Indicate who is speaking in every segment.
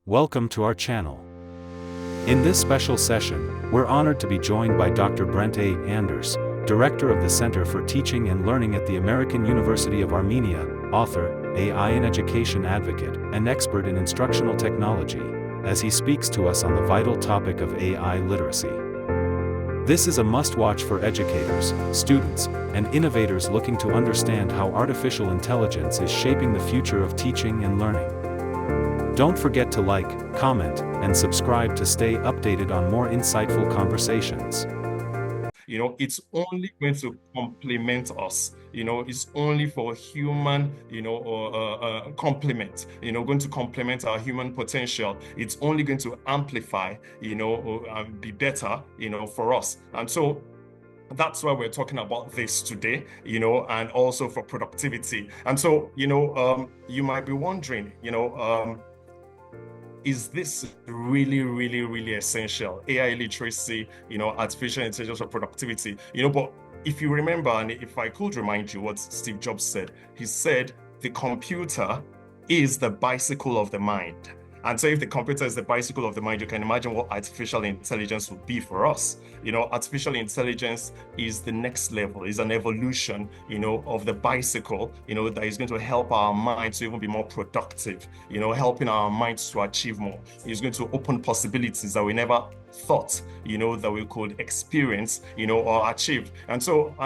Speaker 1: Welcome to our channel. In this special session, we're honored to be joined by Dr. Brent A. Anders, Director of the Center for Teaching and Learning at the American University of Armenia, author, AI and education advocate, and expert in instructional technology, as he speaks to us on the vital topic of AI literacy. This is a must-watch for educators, students, and innovators looking to understand how artificial intelligence is shaping the future of teaching and learning. Don't forget to like, comment, and subscribe to stay updated on more insightful conversations.
Speaker 2: It's only going to complement us. It's only for human, complement, going to complement our human potential. It's only going to amplify, and be better, for us. And so that's why we're talking about this today, and also for productivity. And so, you might be wondering, is this really essential? AI literacy, artificial intelligence for productivity, but if you remember, and if I could remind you what Steve Jobs said, he said, the computer is the bicycle of the mind. And so if the computer is the bicycle of the mind, you can imagine what artificial intelligence would be for us. Artificial intelligence is the next level, is an evolution, of the bicycle, that is going to help our minds to even be more productive, helping our minds to achieve more. It's going to open possibilities that we never thought, that we could experience, or achieve. And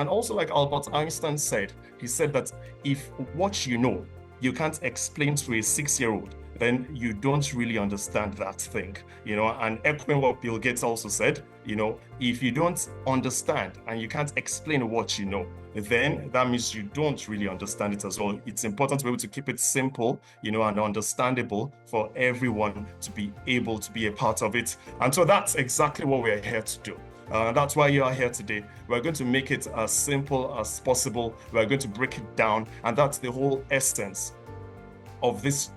Speaker 2: also like Albert Einstein said, he said that if what you can't explain to a 6-year-old, then you don't really understand that thing, and echoing what Bill Gates also said, if you don't understand and you can't explain what you know, then that means you don't really understand it as well. It's important to be able to keep it simple, and understandable for everyone to be able to be a part of it. And so that's exactly what we're here to do. That's why you are here today. We're going to make it as simple as possible. We're going to break it down, and that's the whole essence of this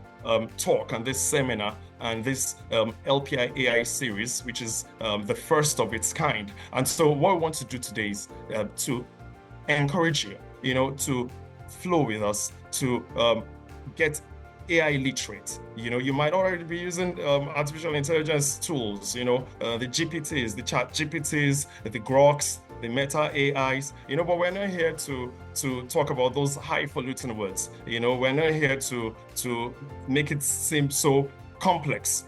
Speaker 2: talk and this seminar and this LPI AI series, which is the first of its kind. And so what we want to do today is to encourage you, to flow with us, to get AI literate. You might already be using artificial intelligence tools, the GPTs, the chat GPTs, the Groks, the Meta AIs, but we're not here to talk about those highfalutin words. We're not here to make it seem so complex,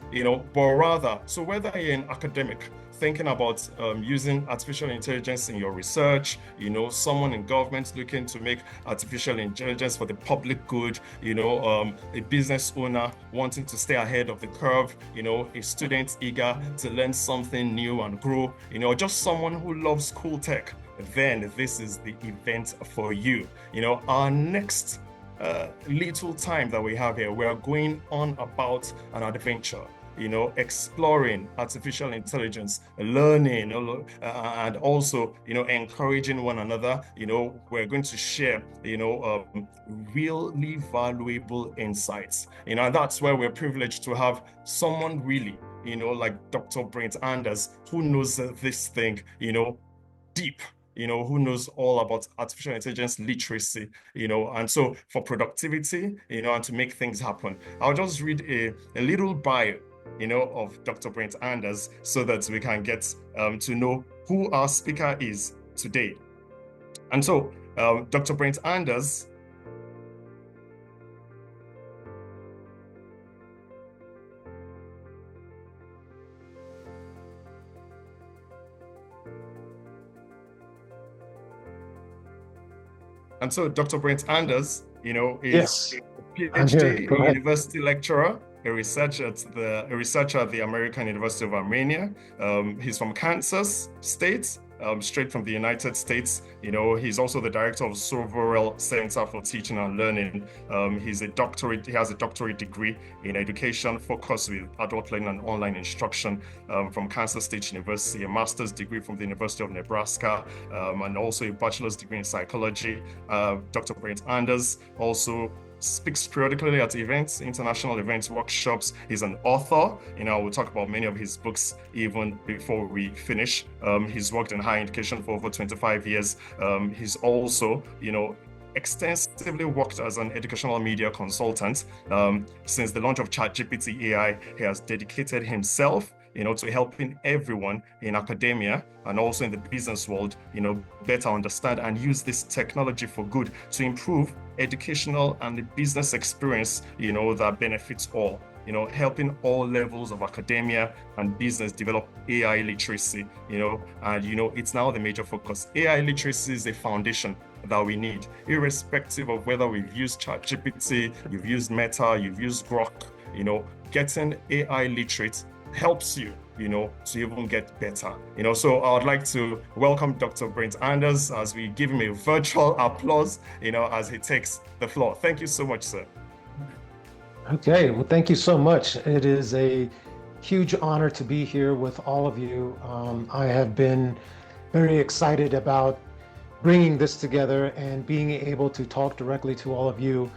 Speaker 2: but rather, so whether you're an academic thinking about using artificial intelligence in your research, someone in government looking to make artificial intelligence for the public good, a business owner wanting to stay ahead of the curve, a student eager to learn something new and grow, just someone who loves cool tech, then this is the event for you. Our next little time that we have here, we are going on about an adventure, exploring artificial intelligence, learning, and also, encouraging one another. We're going to share, really valuable insights. And that's why we're privileged to have someone really, like Dr. Brent Anders, who knows this thing, deep, who knows all about artificial intelligence literacy, and so for productivity, and to make things happen. I'll just read a little bio, of Dr. Brent Anders so that we can get to know who our speaker is today. And so, Dr. Brent Anders is
Speaker 3: Yes,
Speaker 2: a PhD university lecturer, a researcher at the American University of Armenia. He's from Kansas State, straight from the United States. He's also the director of Soverell Center for Teaching and Learning. He has a doctorate degree in education focused with adult learning and online instruction from Kansas State University, a master's degree from the University of Nebraska, and also a bachelor's degree in psychology. Dr. Brent Anders also speaks periodically at events, international events, workshops. He's an author. We'll talk about many of his books even before we finish. He's worked in higher education for over 25 years. He's also, extensively worked as an educational media consultant. Since the launch of ChatGPT AI, he has dedicated himself, to helping everyone in academia and also in the business world, better understand and use this technology for good to improve educational and the business experience, that benefits all. Helping all levels of academia and business develop AI literacy, and it's now the major focus. AI literacy is a foundation that we need, irrespective of whether we've used ChatGPT, you've used Meta, you've used Grok, getting AI literate helps you, to even get better. So I would like to welcome Dr. Brent Anders as we give him a virtual applause, as he takes the floor. Thank you so much, sir.
Speaker 3: Okay, well, thank you so much. It is a huge honor to be here with all of you. I have been very excited about bringing this together and being able to talk directly to all of you.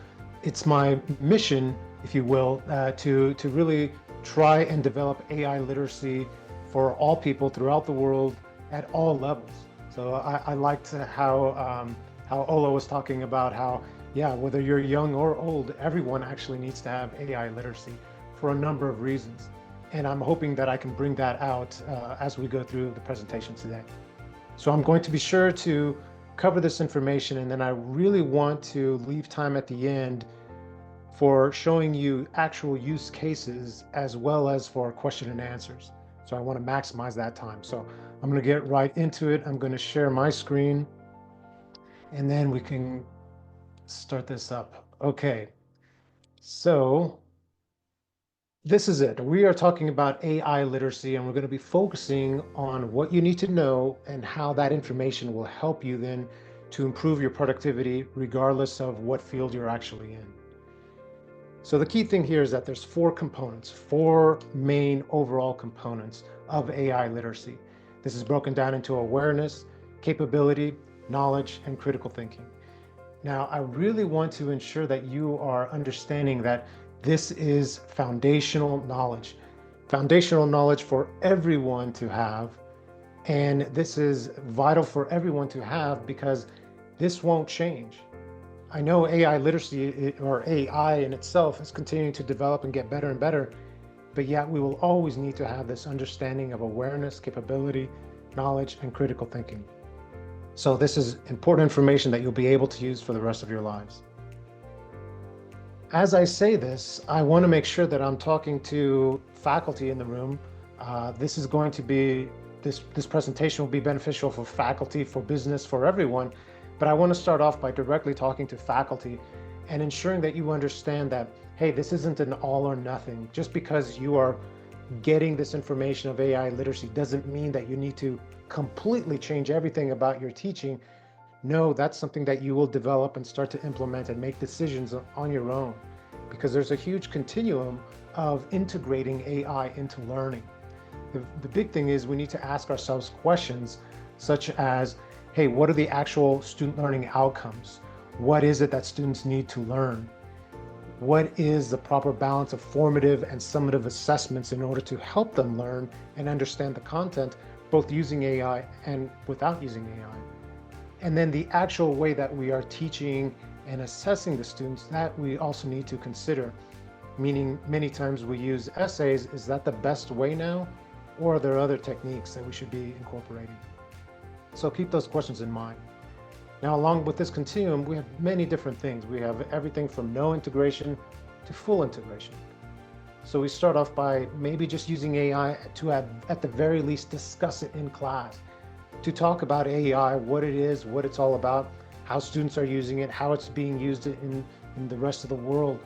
Speaker 3: It's my mission, if you will, to really try and develop AI literacy for all people throughout the world at all levels. So I liked how Ola was talking about how, yeah, whether you're young or old, everyone actually needs to have AI literacy for a number of reasons. And I'm hoping that I can bring that out as we go through the presentation today. So I'm going to be sure to cover this information, and then I really want to leave time at the end for showing you actual use cases as well as for question and answers. So I want to maximize that time. So I'm going to get right into it. I'm going to share my screen, and then we can start this up. Okay, so this is it. We are talking about AI literacy, and we're going to be focusing on what you need to know and how that information will help you then to improve your productivity regardless of what field you're actually in. So the key thing here is that there's four components, four main overall components of AI literacy. This is broken down into awareness, capability, knowledge, and critical thinking. Now, I really want to ensure that you are understanding that this is foundational knowledge for everyone to have. And this is vital for everyone to have because this won't change. I know AI literacy, or AI in itself, is continuing to develop and get better and better, but yet we will always need to have this understanding of awareness, capability, knowledge, and critical thinking. So this is important information that you'll be able to use for the rest of your lives. As I say this, I want to make sure that I'm talking to faculty in the room. This presentation will be beneficial for faculty, for business, for everyone. But I want to start off by directly talking to faculty and ensuring that you understand that, hey, this isn't an all or nothing. Just because you are getting this information of AI literacy doesn't mean that you need to completely change everything about your teaching. No, that's something that you will develop and start to implement and make decisions on your own, because there's a huge continuum of integrating AI into learning. The big thing is we need to ask ourselves questions such as, hey, what are the actual student learning outcomes? What is it that students need to learn? What is the proper balance of formative and summative assessments in order to help them learn and understand the content, both using AI and without using AI? And then the actual way that we are teaching and assessing the students, that we also need to consider. Meaning, many times we use essays. Is that the best way now? Or are there other techniques that we should be incorporating? So keep those questions in mind. Now, along with this continuum, we have many different things. We have everything from no integration to full integration. So we start off by maybe just using AI to at the very least discuss it in class, to talk about AI, what it is, what it's all about, how students are using it, how it's being used in the rest of the world,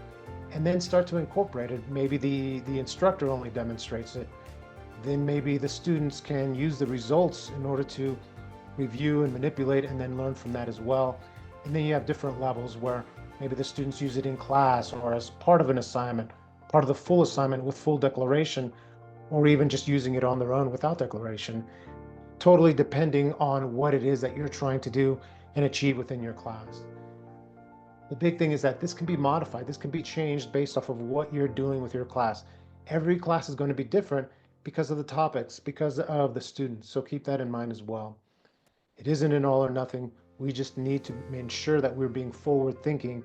Speaker 3: and then start to incorporate it. Maybe the instructor only demonstrates it. Then maybe the students can use the results in order to review and manipulate and then learn from that as well. And then you have different levels where maybe the students use it in class or as part of an assignment, part of the full assignment with full declaration, or even just using it on their own without declaration, totally depending on what it is that you're trying to do and achieve within your class. The big thing is that this can be modified, this can be changed based off of what you're doing with your class. Every class is going to be different because of the topics, because of the students, so keep that in mind as well. It isn't an all or nothing. We just need to ensure that we're being forward thinking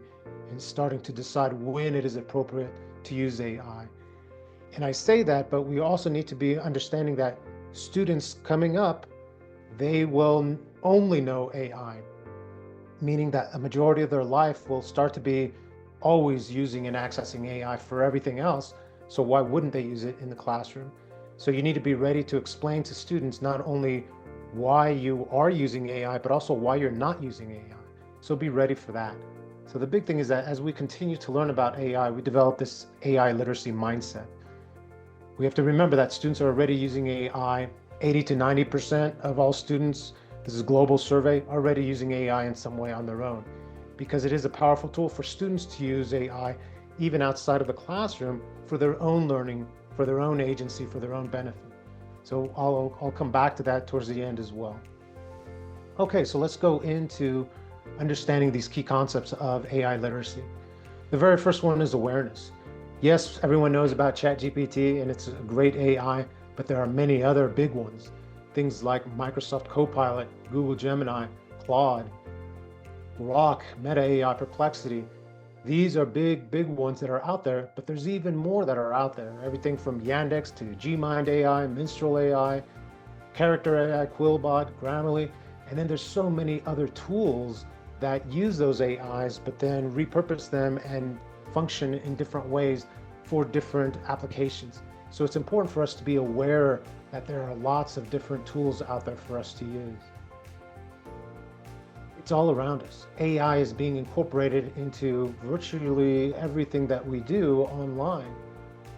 Speaker 3: and starting to decide when it is appropriate to use AI. And I say that, but we also need to be understanding that students coming up, they will only know AI, meaning that a majority of their life will start to be always using and accessing AI for everything else. So why wouldn't they use it in the classroom? So you need to be ready to explain to students not only why you are using AI, but also why you're not using AI. So be ready for that. So the big thing is that as we continue to learn about AI, we develop this AI literacy mindset. We have to remember that students are already using AI. 80 to 90% of all students, this is a global survey, are already using AI in some way on their own, because it is a powerful tool for students to use AI even outside of the classroom for their own learning, for their own agency, for their own benefit. So I'll come back to that towards the end as well. Okay, so let's go into understanding these key concepts of AI literacy. The very first one is awareness. Yes, everyone knows about ChatGPT and it's a great AI, but there are many other big ones. Things like Microsoft Copilot, Google Gemini, Claude, Grok, Meta AI, Perplexity. These are big ones that are out there, but there's even more that are out there. Everything from Yandex to Gmind AI, Minstrel AI, Character AI, Quillbot, Grammarly, and then there's so many other tools that use those AIs, but then repurpose them and function in different ways for different applications. So it's important for us to be aware that there are lots of different tools out there for us to use. It's all around us. AI is being incorporated into virtually everything that we do online.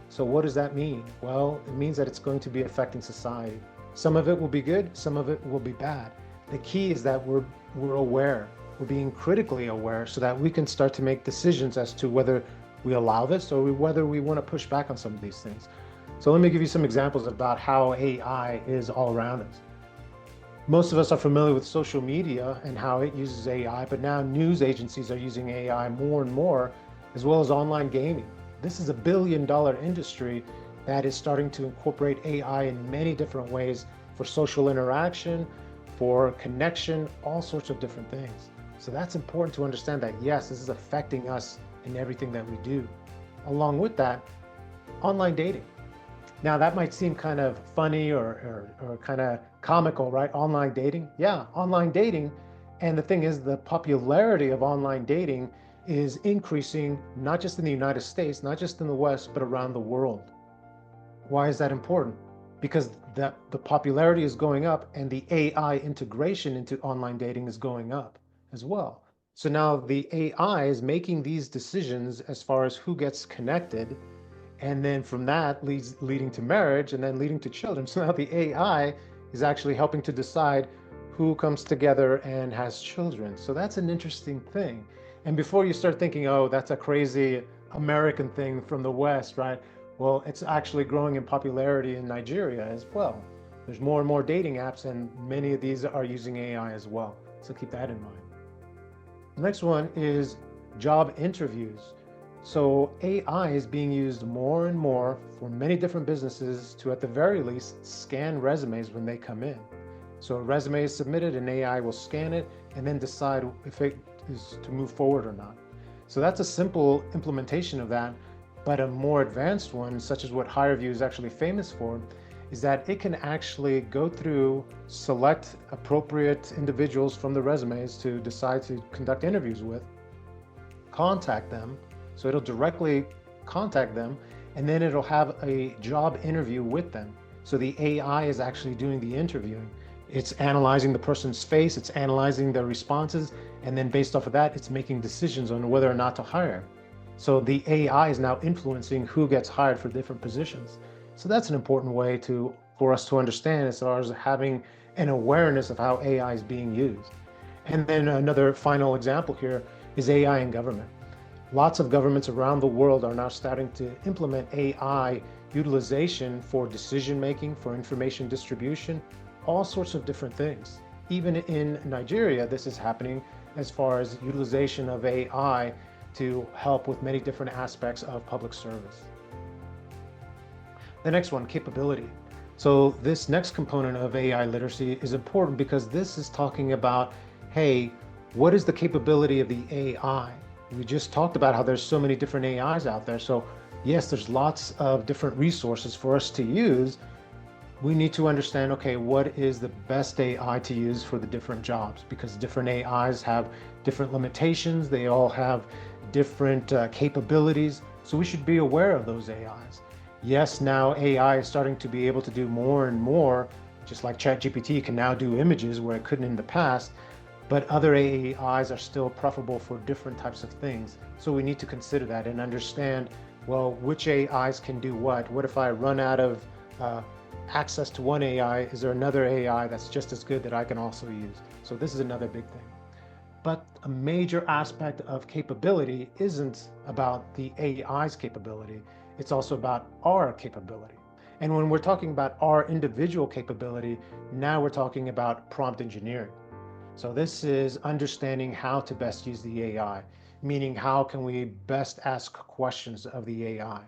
Speaker 3: So what does that mean? Well, it means that it's going to be affecting society. Some of it will be good, some of it will be bad. The key is that we're aware. We're being critically aware so that we can start to make decisions as to whether we allow this or whether we want to push back on some of these things. So let me give you some examples about how AI is all around us. Most of us are familiar with social media and how it uses AI, but now news agencies are using AI more and more, as well as online gaming. This is a billion-dollar industry that is starting to incorporate AI in many different ways for social interaction, for connection, all sorts of different things. So that's important to understand that, yes, this is affecting us in everything that we do. Along with that, online dating. Now that might seem kind of funny or kind of comical, right? Online dating. Yeah, online dating. And the thing is, the popularity of online dating is increasing, not just in the United States, not just in the West, but around the world. Why is that important? Because the popularity is going up and the AI integration into online dating is going up as well. So now the AI is making these decisions as far as who gets connected, and then from that leading to marriage and then leading to children. So now the AI is actually helping to decide who comes together and has children. So that's an interesting thing. And before you start thinking, oh, that's a crazy American thing from the West, right? Well, it's actually growing in popularity in Nigeria as well. There's more and more dating apps, and many of these are using AI as well. So keep that in mind. The next one is job interviews. So AI is being used more and more for many different businesses to, at the very least, scan resumes when they come in. So a resume is submitted and AI will scan it and then decide if it is to move forward or not. So that's a simple implementation of that, but a more advanced one, such as what HireVue is actually famous for, is that it can actually go through, select appropriate individuals from the resumes to decide to conduct interviews with, contact them. So it'll directly contact them, and then it'll have a job interview with them. So the AI is actually doing the interviewing. It's analyzing the person's face, it's analyzing their responses, and then based off of that, it's making decisions on whether or not to hire. So the AI is now influencing who gets hired for different positions. So that's an important way for us to understand as far as having an awareness of how AI is being used. And then another final example here is AI in government. Lots of governments around the world are now starting to implement AI utilization for decision-making, for information distribution, all sorts of different things. Even in Nigeria, this is happening as far as utilization of AI to help with many different aspects of public service. The next one, capability. So this next component of AI literacy is important because this is talking about hey, what is the capability of the AI? We just talked about how there's so many different AIs out there. So yes, there's lots of different resources for us to use. We need to understand, okay, what is the best AI to use for the different jobs? Because different AIs have different limitations. They all have different capabilities. So we should be aware of those AIs. Yes, now AI is starting to be able to do more and more, just like ChatGPT can now do images where it couldn't in the past, but other AIs are still preferable for different types of things. So we need to consider that and understand, well, which AIs can do what? What if I run out of access to one AI? Is there another AI that's just as good that I can also use? So this is another big thing. But a major aspect of capability isn't about the AI's capability, it's also about our capability. And when we're talking about our individual capability, now we're talking about prompt engineering. So this is understanding how to best use the AI, meaning how can we best ask questions of the AI.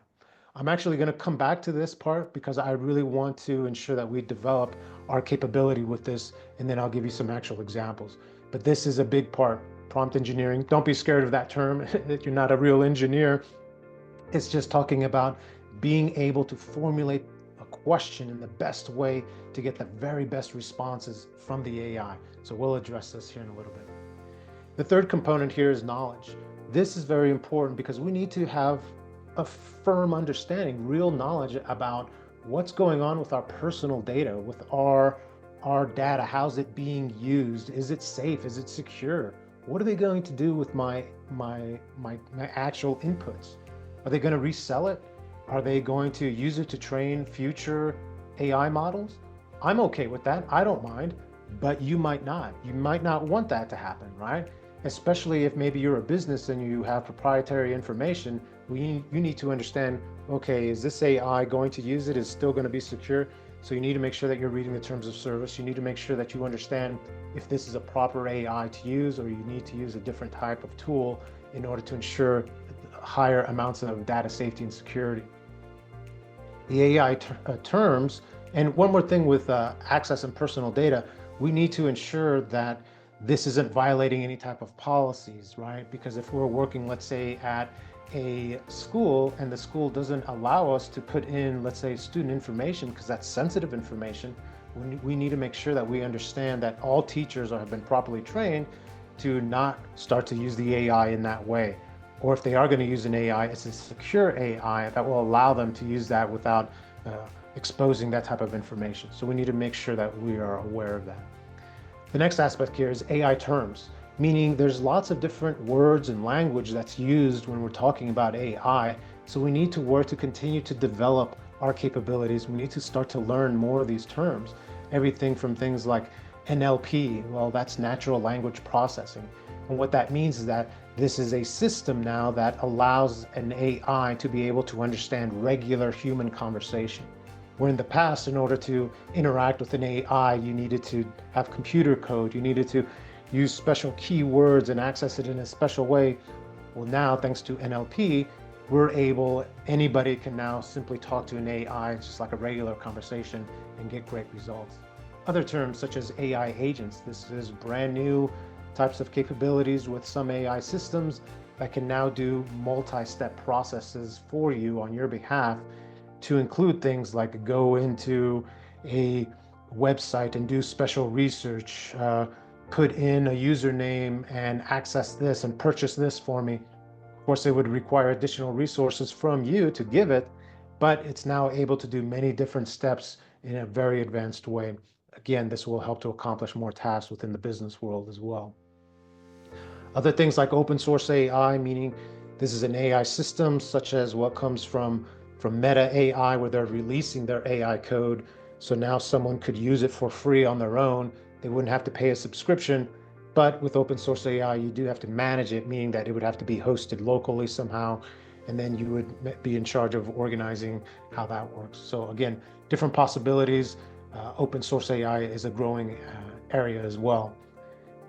Speaker 3: I'm actually going to come back to this part because I really want to ensure that we develop our capability with this, and then I'll give you some actual examples. But this is a big part, prompt engineering. Don't be scared of that term. You're not a real engineer. It's just talking about being able to formulate a question in the best way to get the very best responses from the AI. So we'll address this here in a little bit. The third component here is knowledge. This is very important because we need to have a firm understanding, real knowledge about what's going on with our personal data, with our data. How's it being used? Is it safe? Is it secure? What are they going to do with my actual inputs? Are they going to resell it? Are they going to use it to train future AI models? I'm okay with that. I don't mind, but you might not. You might not want that to happen, right? Especially if maybe you're a business and you have proprietary information, you need to understand, okay, is this AI going to use it? Is it still going to be secure? So you need to make sure that you're reading the terms of service. You need to make sure that you understand if this is a proper AI to use, or you need to use a different type of tool in order to ensure higher amounts of data safety and security. The AI terms, and one more thing with access and personal data, we need to ensure that this isn't violating any type of policies, right? Because if we're working, let's say, at a school and the school doesn't allow us to put in, let's say, student information because that's sensitive information, we need to make sure that we understand that all teachers have been properly trained to not start to use the AI in that way. Or if they are going to use an AI, it's a secure AI that will allow them to use that without exposing that type of information. So we need to make sure that we are aware of that. The next aspect here is AI terms, meaning there's lots of different words and language that's used when we're talking about AI. So we need to work to continue to develop our capabilities. We need to start to learn more of these terms. Everything from things like NLP, well, that's natural language processing. And what that means is that this is a system now that allows an AI to be able to understand regular human conversation. Where in the past, in order to interact with an AI, you needed to have computer code, you needed to use special keywords and access it in a special way. Well, now, thanks to NLP, anybody can now simply talk to an AI, it's just like a regular conversation, and get great results. Other terms such as AI agents, this is brand new types of capabilities with some AI systems that can now do multi-step processes for you on your behalf, to include things like go into a website and do special research, put in a username and access this and purchase this for me. Of course, it would require additional resources from you to give it, but it's now able to do many different steps in a very advanced way. Again, this will help to accomplish more tasks within the business world as well. Other things like open source AI, meaning this is an AI system such as what comes from Meta AI, where they're releasing their AI code. So now someone could use it for free on their own. They wouldn't have to pay a subscription. But with open source AI, you do have to manage it, meaning that it would have to be hosted locally somehow. And then you would be in charge of organizing how that works. So again, different possibilities. Open source AI is a growing area as well.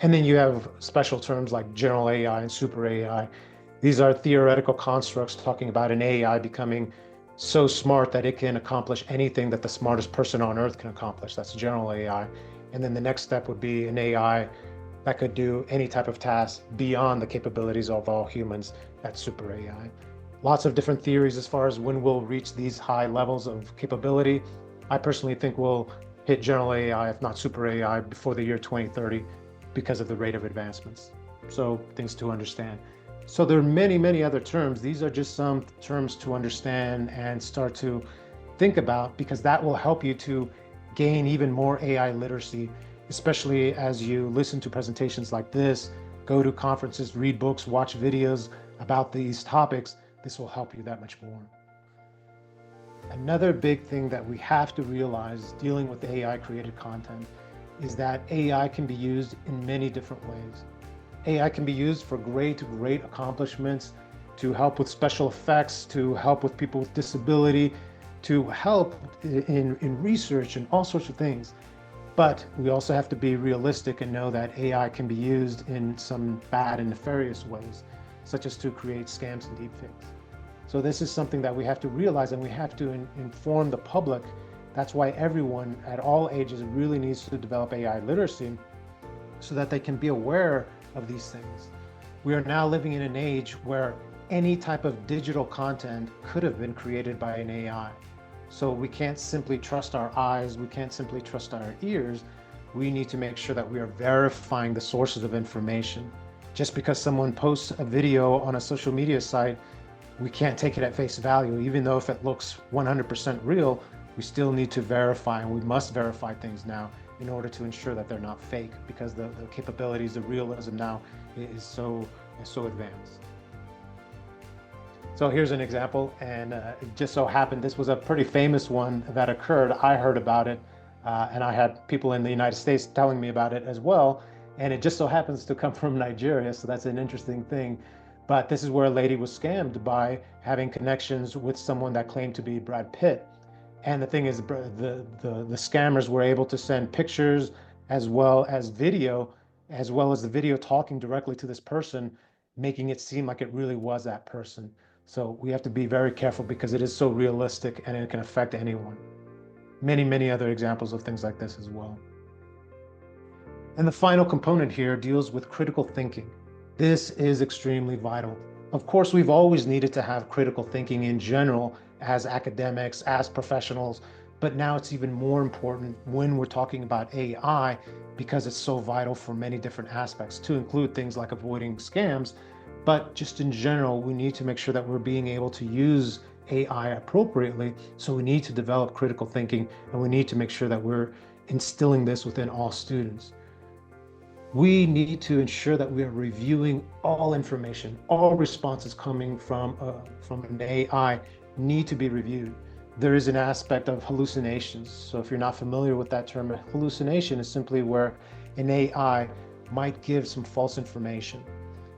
Speaker 3: And then you have special terms like general AI and super AI. These are theoretical constructs talking about an AI becoming so smart that it can accomplish anything that the smartest person on earth can accomplish. That's general AI. And then the next step would be an AI that could do any type of task beyond the capabilities of all humans. That's super AI. Lots of different theories as far as when we'll reach these high levels of capability. I personally think we'll hit general AI, if not super AI, before the year 2030 because of the rate of advancements. So things to understand. So there are many, many other terms. These are just some terms to understand and start to think about, because that will help you to gain even more AI literacy, especially as you listen to presentations like this, go to conferences, read books, watch videos about these topics. This will help you that much more. Another big thing that we have to realize dealing with AI created content is that AI can be used in many different ways. AI can be used for great accomplishments, to help with special effects, to help with people with disability, to help in research and all sorts of things. But we also have to be realistic and know that AI can be used in some bad and nefarious ways, such as to create scams and deepfakes. So this is something that we have to realize, and we have to inform the public. That's why everyone at all ages really needs to develop AI literacy so that they can be aware of these things. We are now living in an age where any type of digital content could have been created by an AI. So we can't simply trust our eyes, we can't simply trust our ears. We need to make sure that we are verifying the sources of information. Just because someone posts a video on a social media site, we can't take it at face value. Even though if it looks 100% real, we still need to verify, and we must verify things now in order to ensure that they're not fake, because the capabilities, the realism now is so advanced. So here's an example, and it just so happened this was a pretty famous one that occurred. I heard about it, and I had people in the United States telling me about it as well, and it just so happens to come from Nigeria, so that's an interesting thing. But this is where a lady was scammed by having connections with someone that claimed to be Brad Pitt. And the thing is, the scammers were able to send pictures as well as video, as well as the video talking directly to this person, making it seem like it really was that person. So we have to be very careful because it is so realistic and it can affect anyone. Many, many other examples of things like this as well. And the final component here deals with critical thinking. This is extremely vital. Of course, we've always needed to have critical thinking in general as academics, as professionals, but now it's even more important when we're talking about AI because it's so vital for many different aspects, to include things like avoiding scams. But just in general, we need to make sure that we're being able to use AI appropriately. So we need to develop critical thinking, and we need to make sure that we're instilling this within all students. We need to ensure that we are reviewing all information. All responses coming from an AI need to be reviewed. There is an aspect of hallucinations. So if you're not familiar with that term, a hallucination is simply where an AI might give some false information.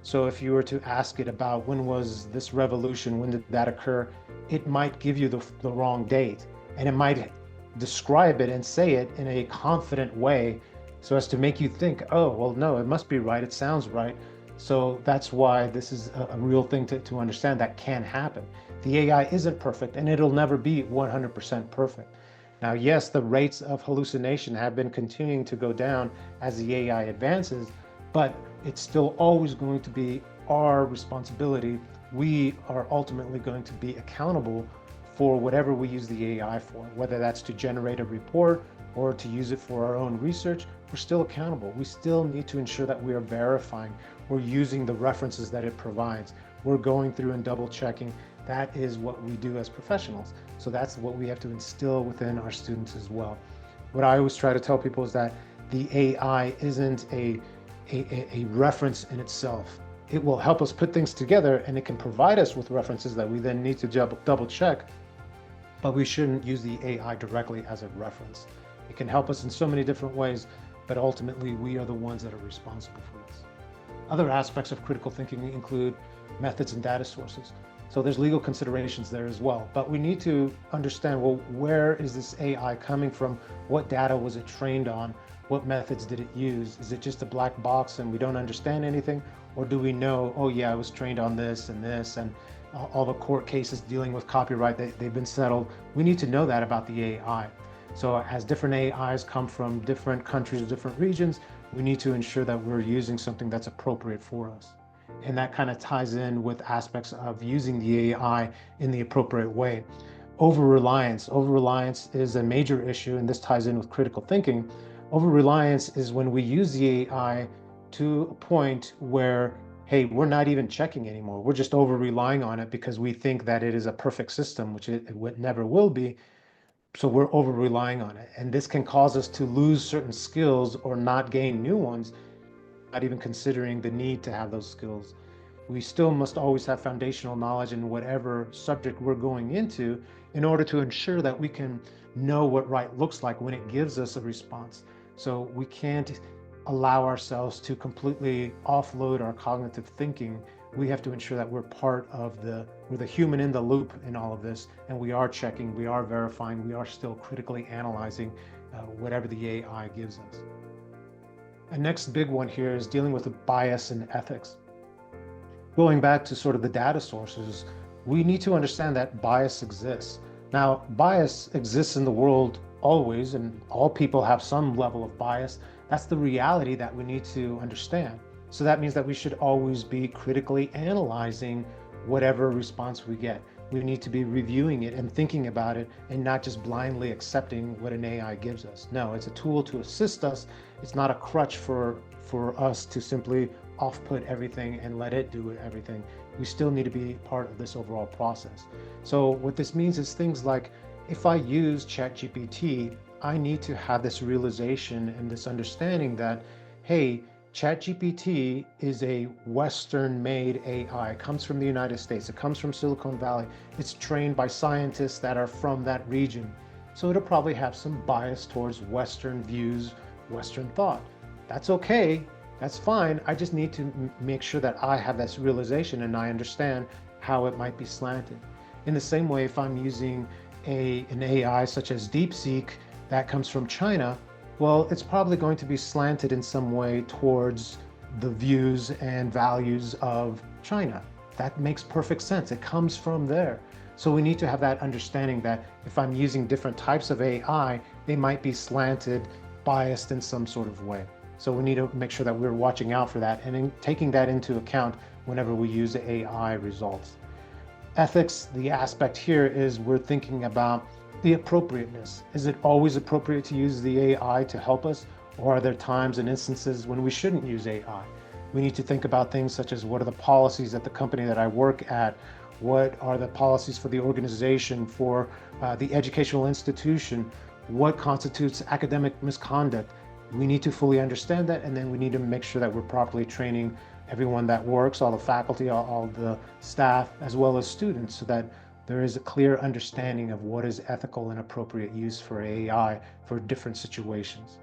Speaker 3: So if you were to ask it about when was this revolution, when did that occur, it might give you the wrong date, and it might describe it and say it in a confident way so as to make you think, oh, well, no, it must be right, it sounds right. So that's why this is a real thing to understand that can happen. The AI isn't perfect, and it'll never be 100% perfect. Now, yes, the rates of hallucination have been continuing to go down as the AI advances, but it's still always going to be our responsibility. We are ultimately going to be accountable for whatever we use the AI for, whether that's to generate a report or to use it for our own research. We're still accountable. We still need to ensure that we are verifying. We're using the references that it provides. We're going through and double checking. That is what we do as professionals. So that's what we have to instill within our students as well. What I always try to tell people is that the AI isn't a reference in itself. It will help us put things together, and it can provide us with references that we then need to double check, but we shouldn't use the AI directly as a reference. It can help us in so many different ways, but ultimately we are the ones that are responsible for this. Other aspects of critical thinking include methods and data sources. So there's legal considerations there as well, but we need to understand, well, where is this AI coming from? What data was it trained on? What methods did it use? Is it just a black box and we don't understand anything? Or do we know, oh yeah, I was trained on this, and all the court cases dealing with copyright, they've been settled. We need to know that about the AI. So as different AIs come from different countries or different regions, we need to ensure that we're using something that's appropriate for us. And that kind of ties in with aspects of using the AI in the appropriate way. Over-reliance is a major issue, and this ties in with critical thinking. Over-reliance is when we use the AI to a point where, hey, we're not even checking anymore. We're just over-relying on it because we think that it is a perfect system, which it never will be. So we're over-relying on it. And this can cause us to lose certain skills or not gain new ones, not even considering the need to have those skills. We still must always have foundational knowledge in whatever subject we're going into in order to ensure that we can know what right looks like when it gives us a response. So we can't allow ourselves to completely offload our cognitive thinking. We have to ensure that we're part of we're the human in the loop in all of this, and we are checking, we are verifying, we are still critically analyzing whatever the AI gives us. And next big one here is dealing with the bias and ethics. Going back to sort of the data sources, we need to understand that bias exists. Now, bias exists in the world always, and all people have some level of bias. That's the reality that we need to understand. So that means that we should always be critically analyzing whatever response we get. We need to be reviewing it and thinking about it and not just blindly accepting what an AI gives us. No, it's a tool to assist us. It's not a crutch for us to simply off-put everything and let it do everything. We still need to be part of this overall process. So what this means is things like, if I use ChatGPT, I need to have this realization and this understanding that, hey, ChatGPT is a Western-made AI. It comes from the United States. It comes from Silicon Valley. It's trained by scientists that are from that region. So it'll probably have some bias towards Western views, Western thought. That's okay. That's fine. I just need to make sure that I have this realization and I understand how it might be slanted. In the same way, if I'm using an AI such as DeepSeek that comes from China, well, it's probably going to be slanted in some way towards the views and values of China. That makes perfect sense. It comes from there. So we need to have that understanding that if I'm using different types of AI, they might be slanted, biased in some sort of way. So we need to make sure that we're watching out for that and taking that into account whenever we use the AI results. Ethics, the aspect here is we're thinking about the appropriateness. Is it always appropriate to use the AI to help us, or are there times and instances when we shouldn't use AI? We need to think about things such as, what are the policies at the company that I work at? What are the policies for the organization, for the educational institution? What constitutes academic misconduct? We need to fully understand that, and then we need to make sure that we're properly training everyone that works, all the faculty, all the staff, as well as students, so that there is a clear understanding of what is ethical and appropriate use for AI for different situations.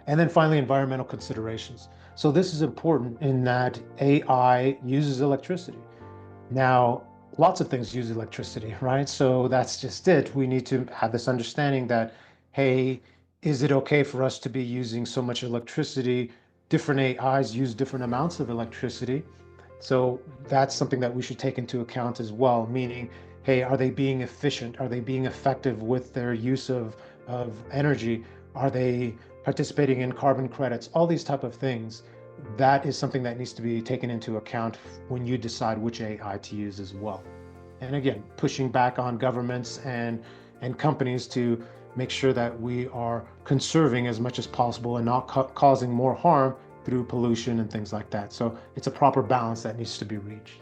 Speaker 3: And then finally, environmental considerations. So this is important in that AI uses electricity. Now, lots of things use electricity, right? So that's just it. We need to have this understanding that, hey, is it okay for us to be using so much electricity? Different AIs use different amounts of electricity. So that's something that we should take into account as well, meaning, hey, are they being efficient? Are they being effective with their use of energy? Are they participating in carbon credits? All these type of things. That is something that needs to be taken into account when you decide which AI to use as well. And again, pushing back on governments and companies to make sure that we are conserving as much as possible and not causing more harm through pollution and things like that. So it's a proper balance that needs to be reached.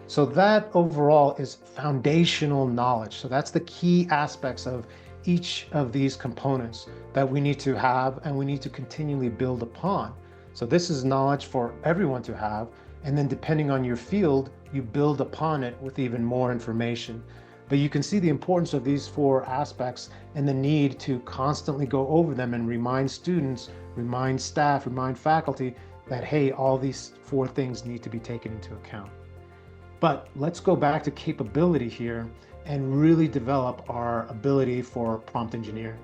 Speaker 3: So that overall is foundational knowledge. So that's the key aspects of each of these components that we need to have and we need to continually build upon. So this is knowledge for everyone to have, and then depending on your field, you build upon it with even more information. But you can see the importance of these four aspects and the need to constantly go over them and remind students, remind staff, remind faculty that, hey, all these four things need to be taken into account. But let's go back to capability here and really develop our ability for prompt engineering,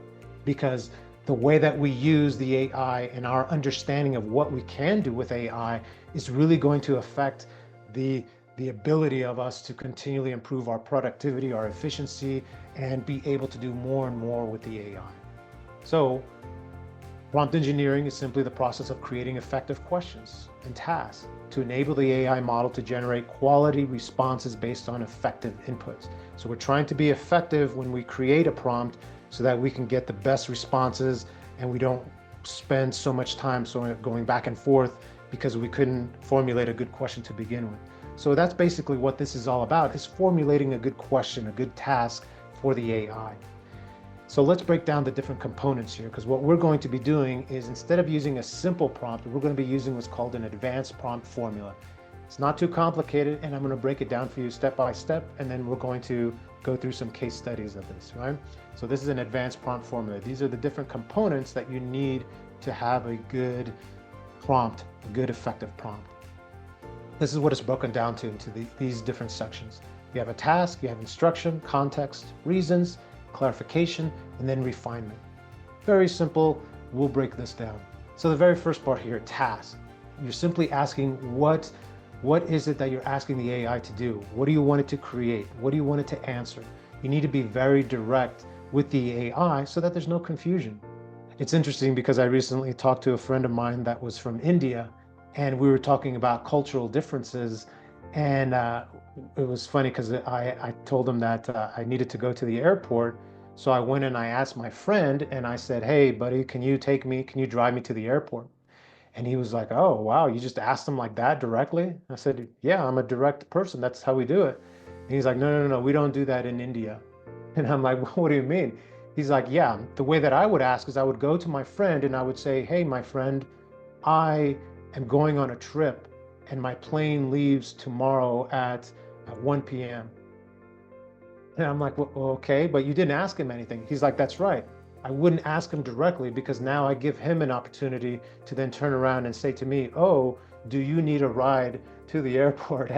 Speaker 3: because the way that we use the AI and our understanding of what we can do with AI is really going to affect the ability of us to continually improve our productivity, our efficiency, and be able to do more and more with the AI. So Prompt engineering is simply the process of creating effective questions and tasks to enable the AI model to generate quality responses based on effective inputs. So we're trying to be effective when we create a prompt so that we can get the best responses and we don't spend so much time going back and forth because we couldn't formulate a good question to begin with. So that's basically what this is all about, is formulating a good question, a good task for the AI. So let's break down the different components here, because what we're going to be doing is, instead of using a simple prompt, we're going to be using what's called an advanced prompt formula. It's not too complicated, and I'm going to break it down for you step by step, and then we're going to go through some case studies of this, right? So this is an advanced prompt formula. These are the different components that you need to have a good prompt, a good effective prompt. This is what it's broken down to into these different sections. You have a task, you have instruction, context, reasons, clarification, and then refinement. Very simple. We'll break this down. So the very first part here, task. You're simply asking what is it that you're asking the AI to do? What do you want it to create? What do you want it to answer? You need to be very direct with the AI so that there's no confusion. It's interesting because I recently talked to a friend of mine that was from India, and we were talking about cultural differences, and it was funny because I told him that I needed to go to the airport. So I went and I asked my friend and I said, "Hey buddy, can you drive me to the airport?" And he was like, "Oh, wow, you just asked him like that directly?" I said, "Yeah, I'm a direct person. That's how we do it." And he's like, No, we don't do that in India." And I'm like, "What do you mean?" He's like, "Yeah, the way that I would ask is I would go to my friend and I would say, 'Hey, my friend, I am going on a trip and my plane leaves tomorrow at 1 p.m. And I'm like, "Well, okay, but you didn't ask him anything." He's like, "That's right. I wouldn't ask him directly because now I give him an opportunity to then turn around and say to me, 'Oh, do you need a ride to the airport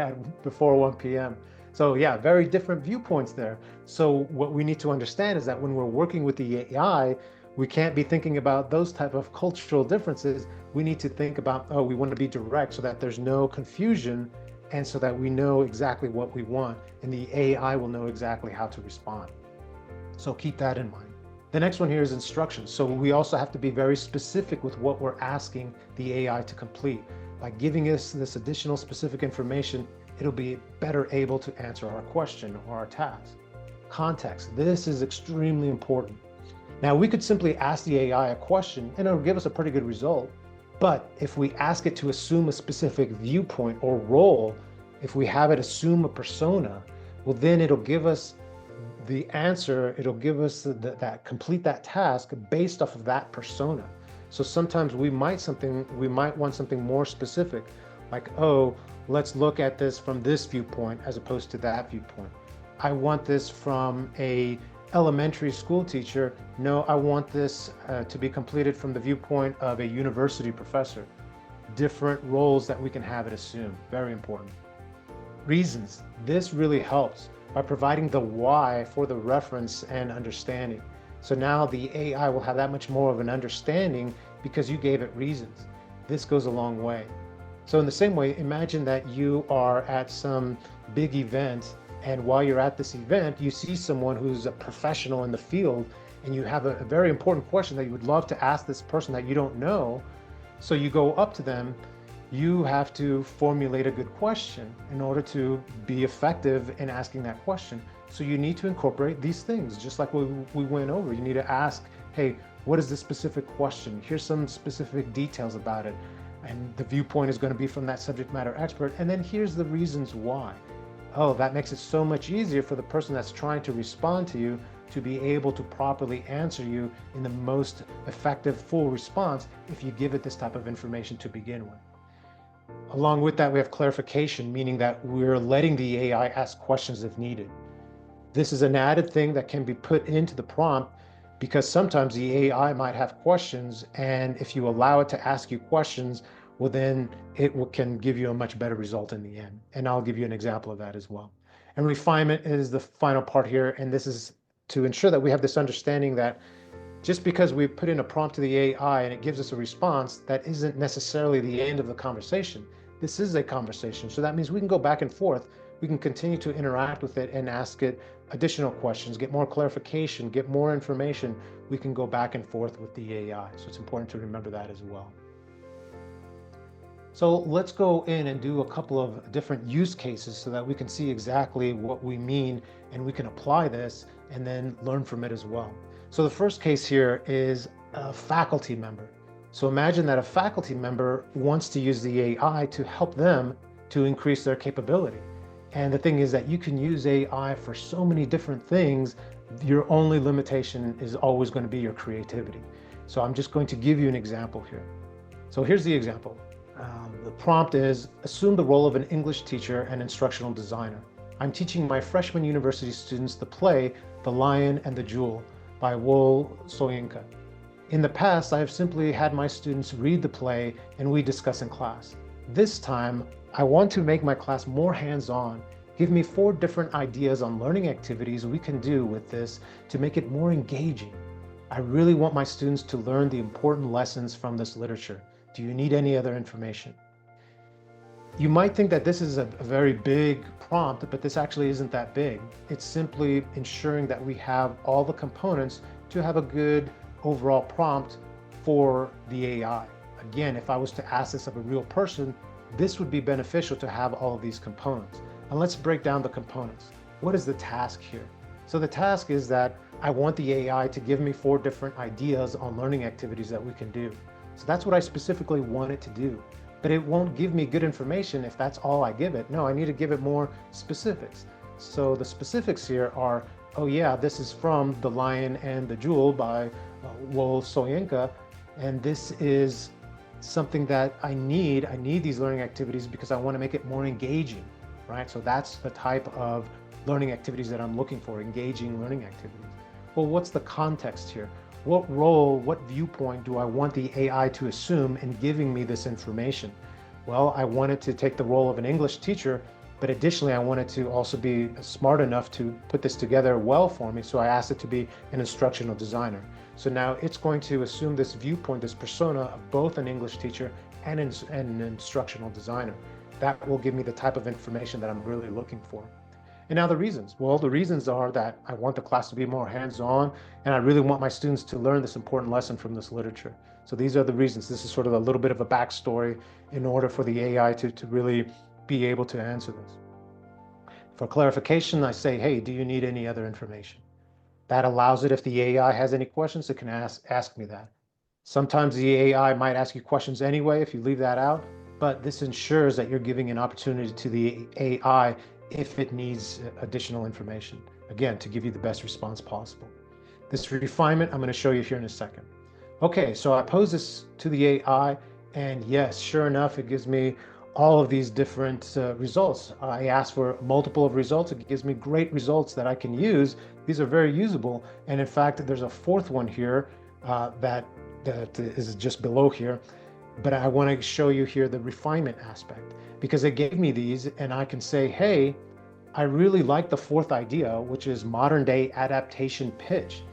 Speaker 3: before 1 p.m.'" So yeah, very different viewpoints there. So what we need to understand is that when we're working with the AI, we can't be thinking about those type of cultural differences. We need to think about, oh, we want to be direct so that there's no confusion and so that we know exactly what we want and the AI will know exactly how to respond. So keep that in mind. The next one here is instructions. So we also have to be very specific with what we're asking the AI to complete. By giving us this additional specific information, it'll be better able to answer our question or our task. Context. This is extremely important. Now, we could simply ask the AI a question and it'll give us a pretty good result. But if we ask it to assume a specific viewpoint or role, if we have it assume a persona, well, then it'll give us the answer, it'll give us complete that task based off of that persona. So sometimes we might want something more specific, like, oh, let's look at this from this viewpoint as opposed to that viewpoint. I want this from a elementary school teacher. No, I want this to be completed from the viewpoint of a university professor. Different roles that we can have it assume. Very important. Reasons. This really helps by providing the why for the reference and understanding. So now the AI will have that much more of an understanding because you gave it reasons. This goes a long way. So in the same way, imagine that you are at some big event, and while you're at this event, you see someone who's a professional in the field, and you have a very important question that you would love to ask this person that you don't know. So you go up to them. You have to formulate a good question in order to be effective in asking that question. So you need to incorporate these things, just like we went over. You need to ask, hey, what is the specific question? Here's some specific details about it. And the viewpoint is going to be from that subject matter expert. And then here's the reasons why. Oh, that makes it so much easier for the person that's trying to respond to you to be able to properly answer you in the most effective, full response if you give it this type of information to begin with. Along with that, we have clarification, meaning that we're letting the AI ask questions if needed. This is an added thing that can be put into the prompt because sometimes the AI might have questions, and if you allow it to ask you questions, well, then can give you a much better result in the end. And I'll give you an example of that as well. And refinement is the final part here. And this is to ensure that we have this understanding that just because we put in a prompt to the AI and it gives us a response, that isn't necessarily the end of the conversation. This is a conversation. So that means we can go back and forth. We can continue to interact with it and ask it additional questions, get more clarification, get more information, we can go back and forth with the AI. So it's important to remember that as well. So let's go in and do a couple of different use cases so that we can see exactly what we mean and we can apply this and then learn from it as well. So the first case here is a faculty member. So imagine that a faculty member wants to use the AI to help them to increase their capability. And the thing is that you can use AI for so many different things. Your only limitation is always going to be your creativity. So I'm just going to give you an example here. So here's the example. The prompt is, assume the role of an English teacher and instructional designer. I'm teaching my freshman university students the play, The Lion and the Jewel by Wole Soyinka. In the past, I have simply had my students read the play and we discuss in class. This time, I want to make my class more hands-on. Give me 4 different ideas on learning activities we can do with this to make it more engaging. I really want my students to learn the important lessons from this literature. Do you need any other information? You might think that this is a very big prompt, but this actually isn't that big. It's simply ensuring that we have all the components to have a good overall prompt for the AI. Again, if I was to ask this of a real person, this would be beneficial to have all of these components. And let's break down the components. What is the task here? So the task is that I want the AI to give me 4 different ideas on learning activities that we can do. So that's what I specifically want it to do. But it won't give me good information if that's all I give it. No, I need to give it more specifics. So the specifics here are, oh yeah, this is from The Lion and the Jewel by Wole Soyinka. And this is something that I need these learning activities because I want to make it more engaging, right? So that's the type of learning activities that I'm looking for, engaging learning activities. Well, what's the context here? What role, what viewpoint do I want the AI to assume in giving me this information? Well, I want it to take the role of an English teacher, but additionally, I want it to also be smart enough to put this together well for me. So I asked it to be an instructional designer. So now it's going to assume this viewpoint, this persona of both an English teacher and an instructional designer. That will give me the type of information that I'm really looking for. And now the reasons. Well, the reasons are that I want the class to be more hands-on, and I really want my students to learn this important lesson from this literature. So these are the reasons. This is sort of a little bit of a backstory in order for the AI to really be able to answer this. For clarification, I say, hey, do you need any other information? That allows it, if the AI has any questions, it can ask me that. Sometimes the AI might ask you questions anyway if you leave that out, but this ensures that you're giving an opportunity to the AI if it needs additional information, again, to give you the best response possible. This refinement, I'm going to show you here in a second. Okay, so I pose this to the AI, and yes, sure enough, it gives me all of these different results. I ask for multiple of results. It gives me great results that I can use. These are very usable. And in fact, there's a 4th one here that is just below here. But I want to show you here the refinement aspect, because it gave me these and I can say, hey, I really like the 4th idea, which is modern day adaptation pitch.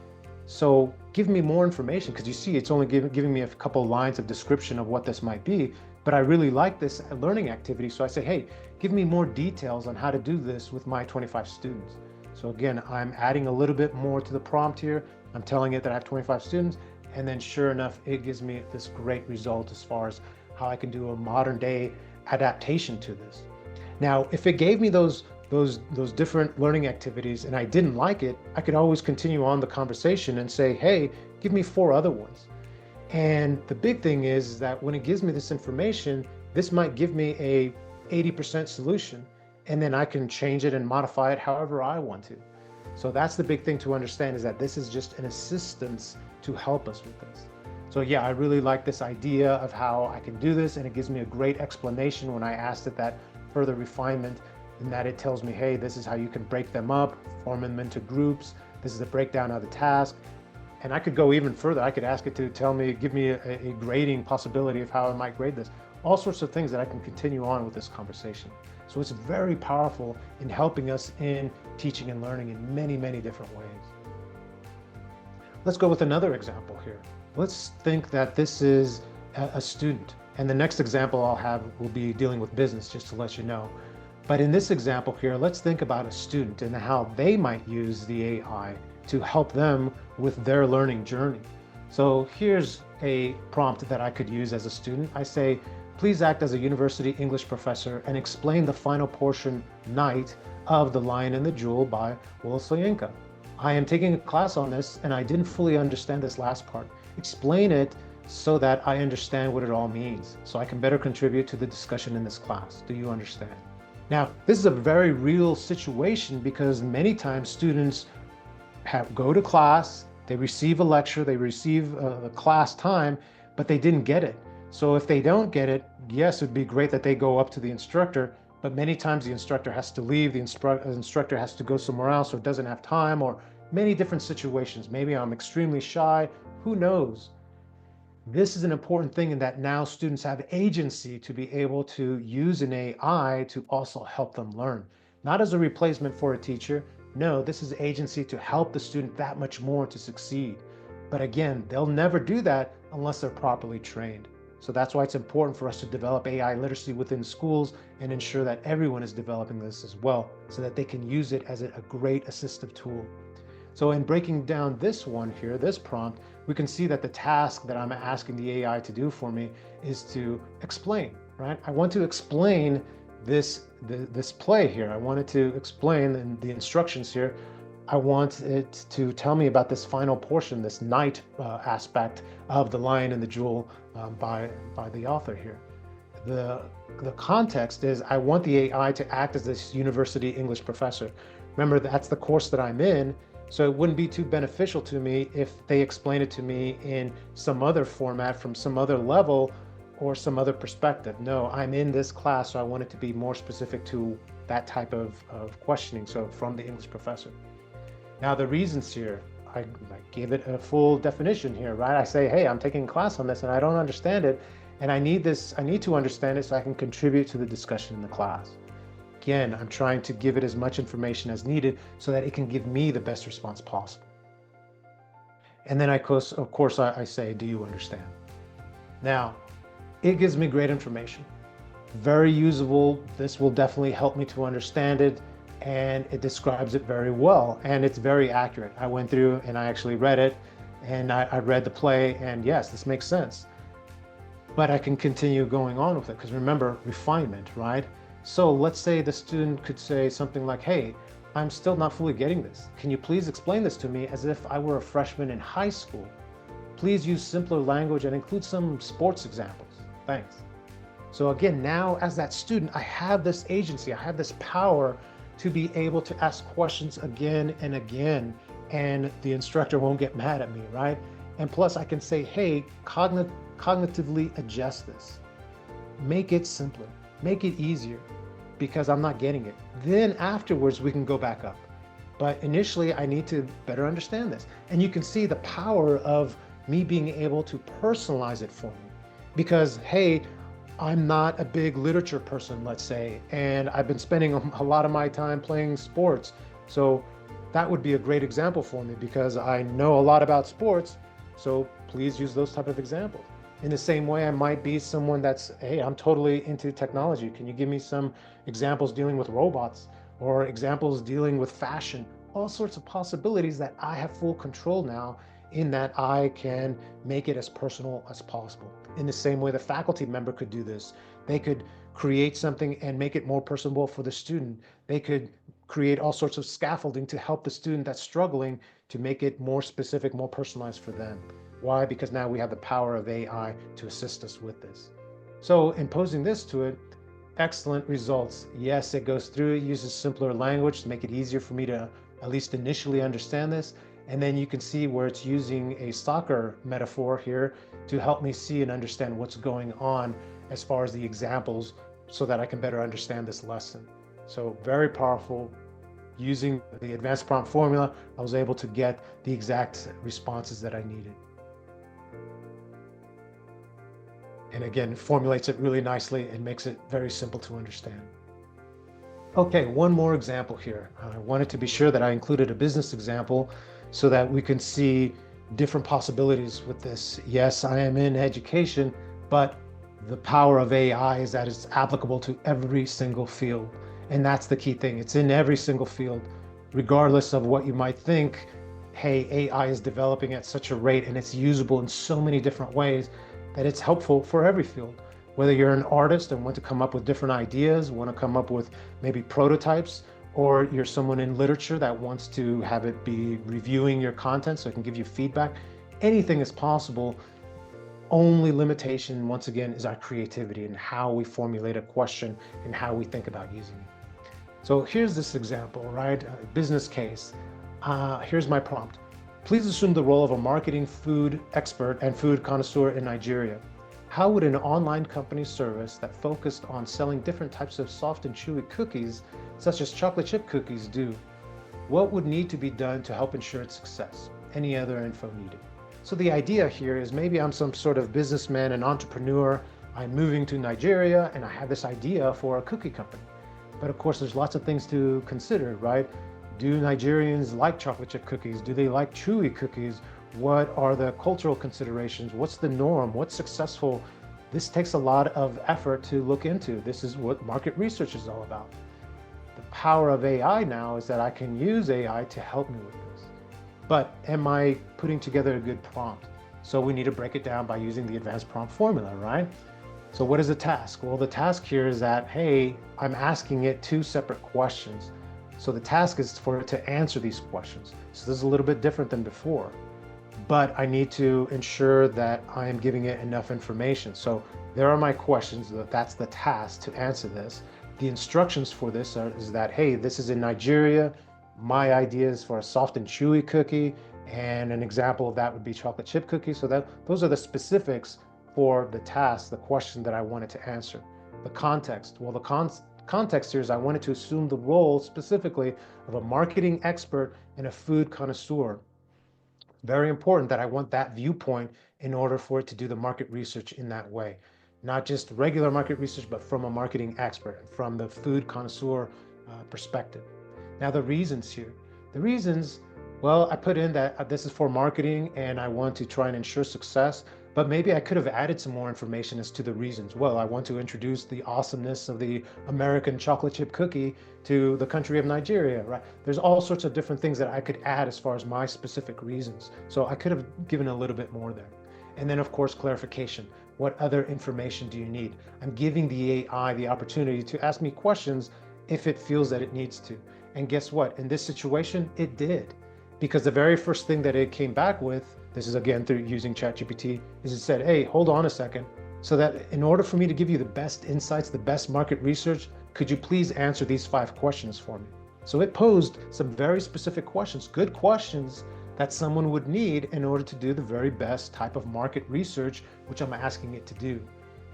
Speaker 3: So give me more information, because you see it's only giving me a couple lines of description of what this might be, but I really like this learning activity. So I say, hey, give me more details on how to do this with my 25 students. So again, I'm adding a little bit more to the prompt here. I'm telling it that I have 25 students. And then sure enough, it gives me this great result as far as how I can do a modern day adaptation to this. Now, if it gave me those different learning activities and I didn't like it, I could always continue on the conversation and say, hey, give me 4 other ones. And the big thing is that when it gives me this information, this might give me a 80% solution, and then I can change it and modify it however I want to. So that's the big thing to understand, is that this is just an assistance to help us with this. So yeah, I really like this idea of how I can do this, and it gives me a great explanation when I asked it that further refinement, in that it tells me, hey, this is how you can break them up, form them into groups. This is a breakdown of the task. And I could go even further. I could ask it to give me a grading possibility of how I might grade this. All sorts of things that I can continue on with this conversation. So it's very powerful in helping us in teaching and learning in many, many different ways. Let's go with another example here. Let's think that this is a student. And the next example I'll have will be dealing with business, just to let you know. But in this example here, let's think about a student and how they might use the AI to help them with their learning journey. So here's a prompt that I could use as a student. I say, please act as a university English professor and explain the final portion, Night, of The Lion and the Jewel by Will Soyinka. I am taking a class on this and I didn't fully understand this last part. Explain it so that I understand what it all means, so I can better contribute to the discussion in this class. Do you understand? Now, this is a very real situation because many times students go to class, they receive a lecture, they receive a class time, but they didn't get it. So if they don't get it, yes, it'd be great that they go up to the instructor, but many times the instructor has to leave, the instructor has to go somewhere else or doesn't have time, or many different situations. Maybe I'm extremely shy, who knows? This is an important thing in that now students have agency to be able to use an AI to also help them learn. Not as a replacement for a teacher. No, this is agency to help the student that much more to succeed. But again, they'll never do that unless they're properly trained. So that's why it's important for us to develop AI literacy within schools and ensure that everyone is developing this as well, so that they can use it as a great assistive tool. So in breaking down this one here, this prompt, we can see that the task that I'm asking the AI to do for me is to explain, right? I want to explain this play here. I wanted to explain the instructions here. I want it to tell me about this final portion, this night aspect of The Lion and the Jewel by the author here. The context is I want the AI to act as this university English professor. Remember, that's the course that I'm in, so it wouldn't be too beneficial to me if they explain it to me in some other format from some other level or some other perspective. No, I'm in this class, so I want it to be more specific to that type of questioning, so from the English professor. Now the reasons here, I give it a full definition here, right? I say, hey, I'm taking a class on this and I don't understand it, and I need to understand it so I can contribute to the discussion in the class. Again, I'm trying to give it as much information as needed so that it can give me the best response possible. And then of course I say, do you understand? Now, it gives me great information. Very usable. This will definitely help me to understand it, and it describes it very well, and it's very accurate. I went through and I actually read it, and I read the play, and yes, this makes sense. But I can continue going on with it, because remember, refinement, right? So let's say the student could say something like, hey, I'm still not fully getting this. Can you please explain this to me as if I were a freshman in high school? Please use simpler language and include some sports examples. Thanks. So again, now as that student, I have this agency, I have this power to be able to ask questions again and again, and the instructor won't get mad at me, right? And plus I can say, hey, cognitively adjust this. Make it simpler, make it easier, because I'm not getting it. Then afterwards we can go back up. But initially I need to better understand this. And you can see the power of me being able to personalize it for me. Because, hey, I'm not a big literature person, let's say, and I've been spending a lot of my time playing sports. So that would be a great example for me because I know a lot about sports. So please use those type of examples. In the same way, I might be someone that's, hey, I'm totally into technology. Can you give me some examples dealing with robots or examples dealing with fashion? All sorts of possibilities that I have full control now, in that I can make it as personal as possible. In the same way the faculty member could do this. They could create something and make it more personable for the student. They could create all sorts of scaffolding to help the student that's struggling to make it more specific, more personalized for them. Why? Because now we have the power of AI to assist us with this. So imposing this to it, excellent results. Yes, it goes through, it uses simpler language to make it easier for me to at least initially understand this. And then you can see where it's using a soccer metaphor here to help me see and understand what's going on as far as the examples so that I can better understand this lesson. So very powerful. Using the advanced prompt formula, I was able to get the exact responses that I needed. And again, it formulates it really nicely and makes it very simple to understand. Okay, one more example here. I wanted to be sure that I included a business example so that we can see different possibilities with this. Yes, I am in education, but the power of AI is that it's applicable to every single field. And that's the key thing. It's in every single field, regardless of what you might think. Hey, AI is developing at such a rate and it's usable in so many different ways that it's helpful for every field. Whether you're an artist and want to come up with different ideas, want to come up with maybe prototypes, or you're someone in literature that wants to have it be reviewing your content so it can give you feedback, anything is possible. Only limitation, once again, is our creativity and how we formulate a question and how we think about using it. So here's this example, right? A business case. Here's my prompt. Please assume the role of a marketing food expert and food connoisseur in Nigeria. How would an online company service that focused on selling different types of soft and chewy cookies, such as chocolate chip cookies, do? What would need to be done to help ensure its success? Any other info needed? So the idea here is maybe I'm some sort of businessman, an entrepreneur. I'm moving to Nigeria and I have this idea for a cookie company. But of course, there's lots of things to consider, right? Do Nigerians like chocolate chip cookies? Do they like chewy cookies? What are the cultural considerations? What's the norm? What's successful? This takes a lot of effort to look into. This is what market research is all about. The power of AI now is that I can use AI to help me with this. But am I putting together a good prompt? So we need to break it down by using the advanced prompt formula, right? So what is the task? Well, the task here is that, hey, I'm asking it two separate questions. So the task is for it to answer these questions. So this is a little bit different than before, but I need to ensure that I am giving it enough information. So there are my questions, that's the task to answer this. The instructions for this is that, hey, this is in Nigeria. My idea is for a soft and chewy cookie, and an example of that would be chocolate chip cookie. So those are the specifics for the task, the question that I wanted to answer. The context, well, the context here is I wanted to assume the role specifically of a marketing expert and a food connoisseur. Very important that I want that viewpoint in order for it to do the market research in that way. Not just regular market research, but from a marketing expert, from the food connoisseur perspective. Now the reasons here. The reasons, well, I put in that this is for marketing and I want to try and ensure success, but maybe I could have added some more information as to the reasons. Well, I want to introduce the awesomeness of the American chocolate chip cookie to the country of Nigeria, right? There's all sorts of different things that I could add as far as my specific reasons. So I could have given a little bit more there. And then of course, clarification. What other information do you need? I'm giving the AI the opportunity to ask me questions if it feels that it needs to. And guess what? In this situation, it did. Because the very first thing that it came back with, this is again through using ChatGPT, is it said, hey, hold on a second. So that in order for me to give you the best insights, the best market research, could you please answer these 5 questions for me? So it posed some very specific questions, good questions that someone would need in order to do the very best type of market research, which I'm asking it to do.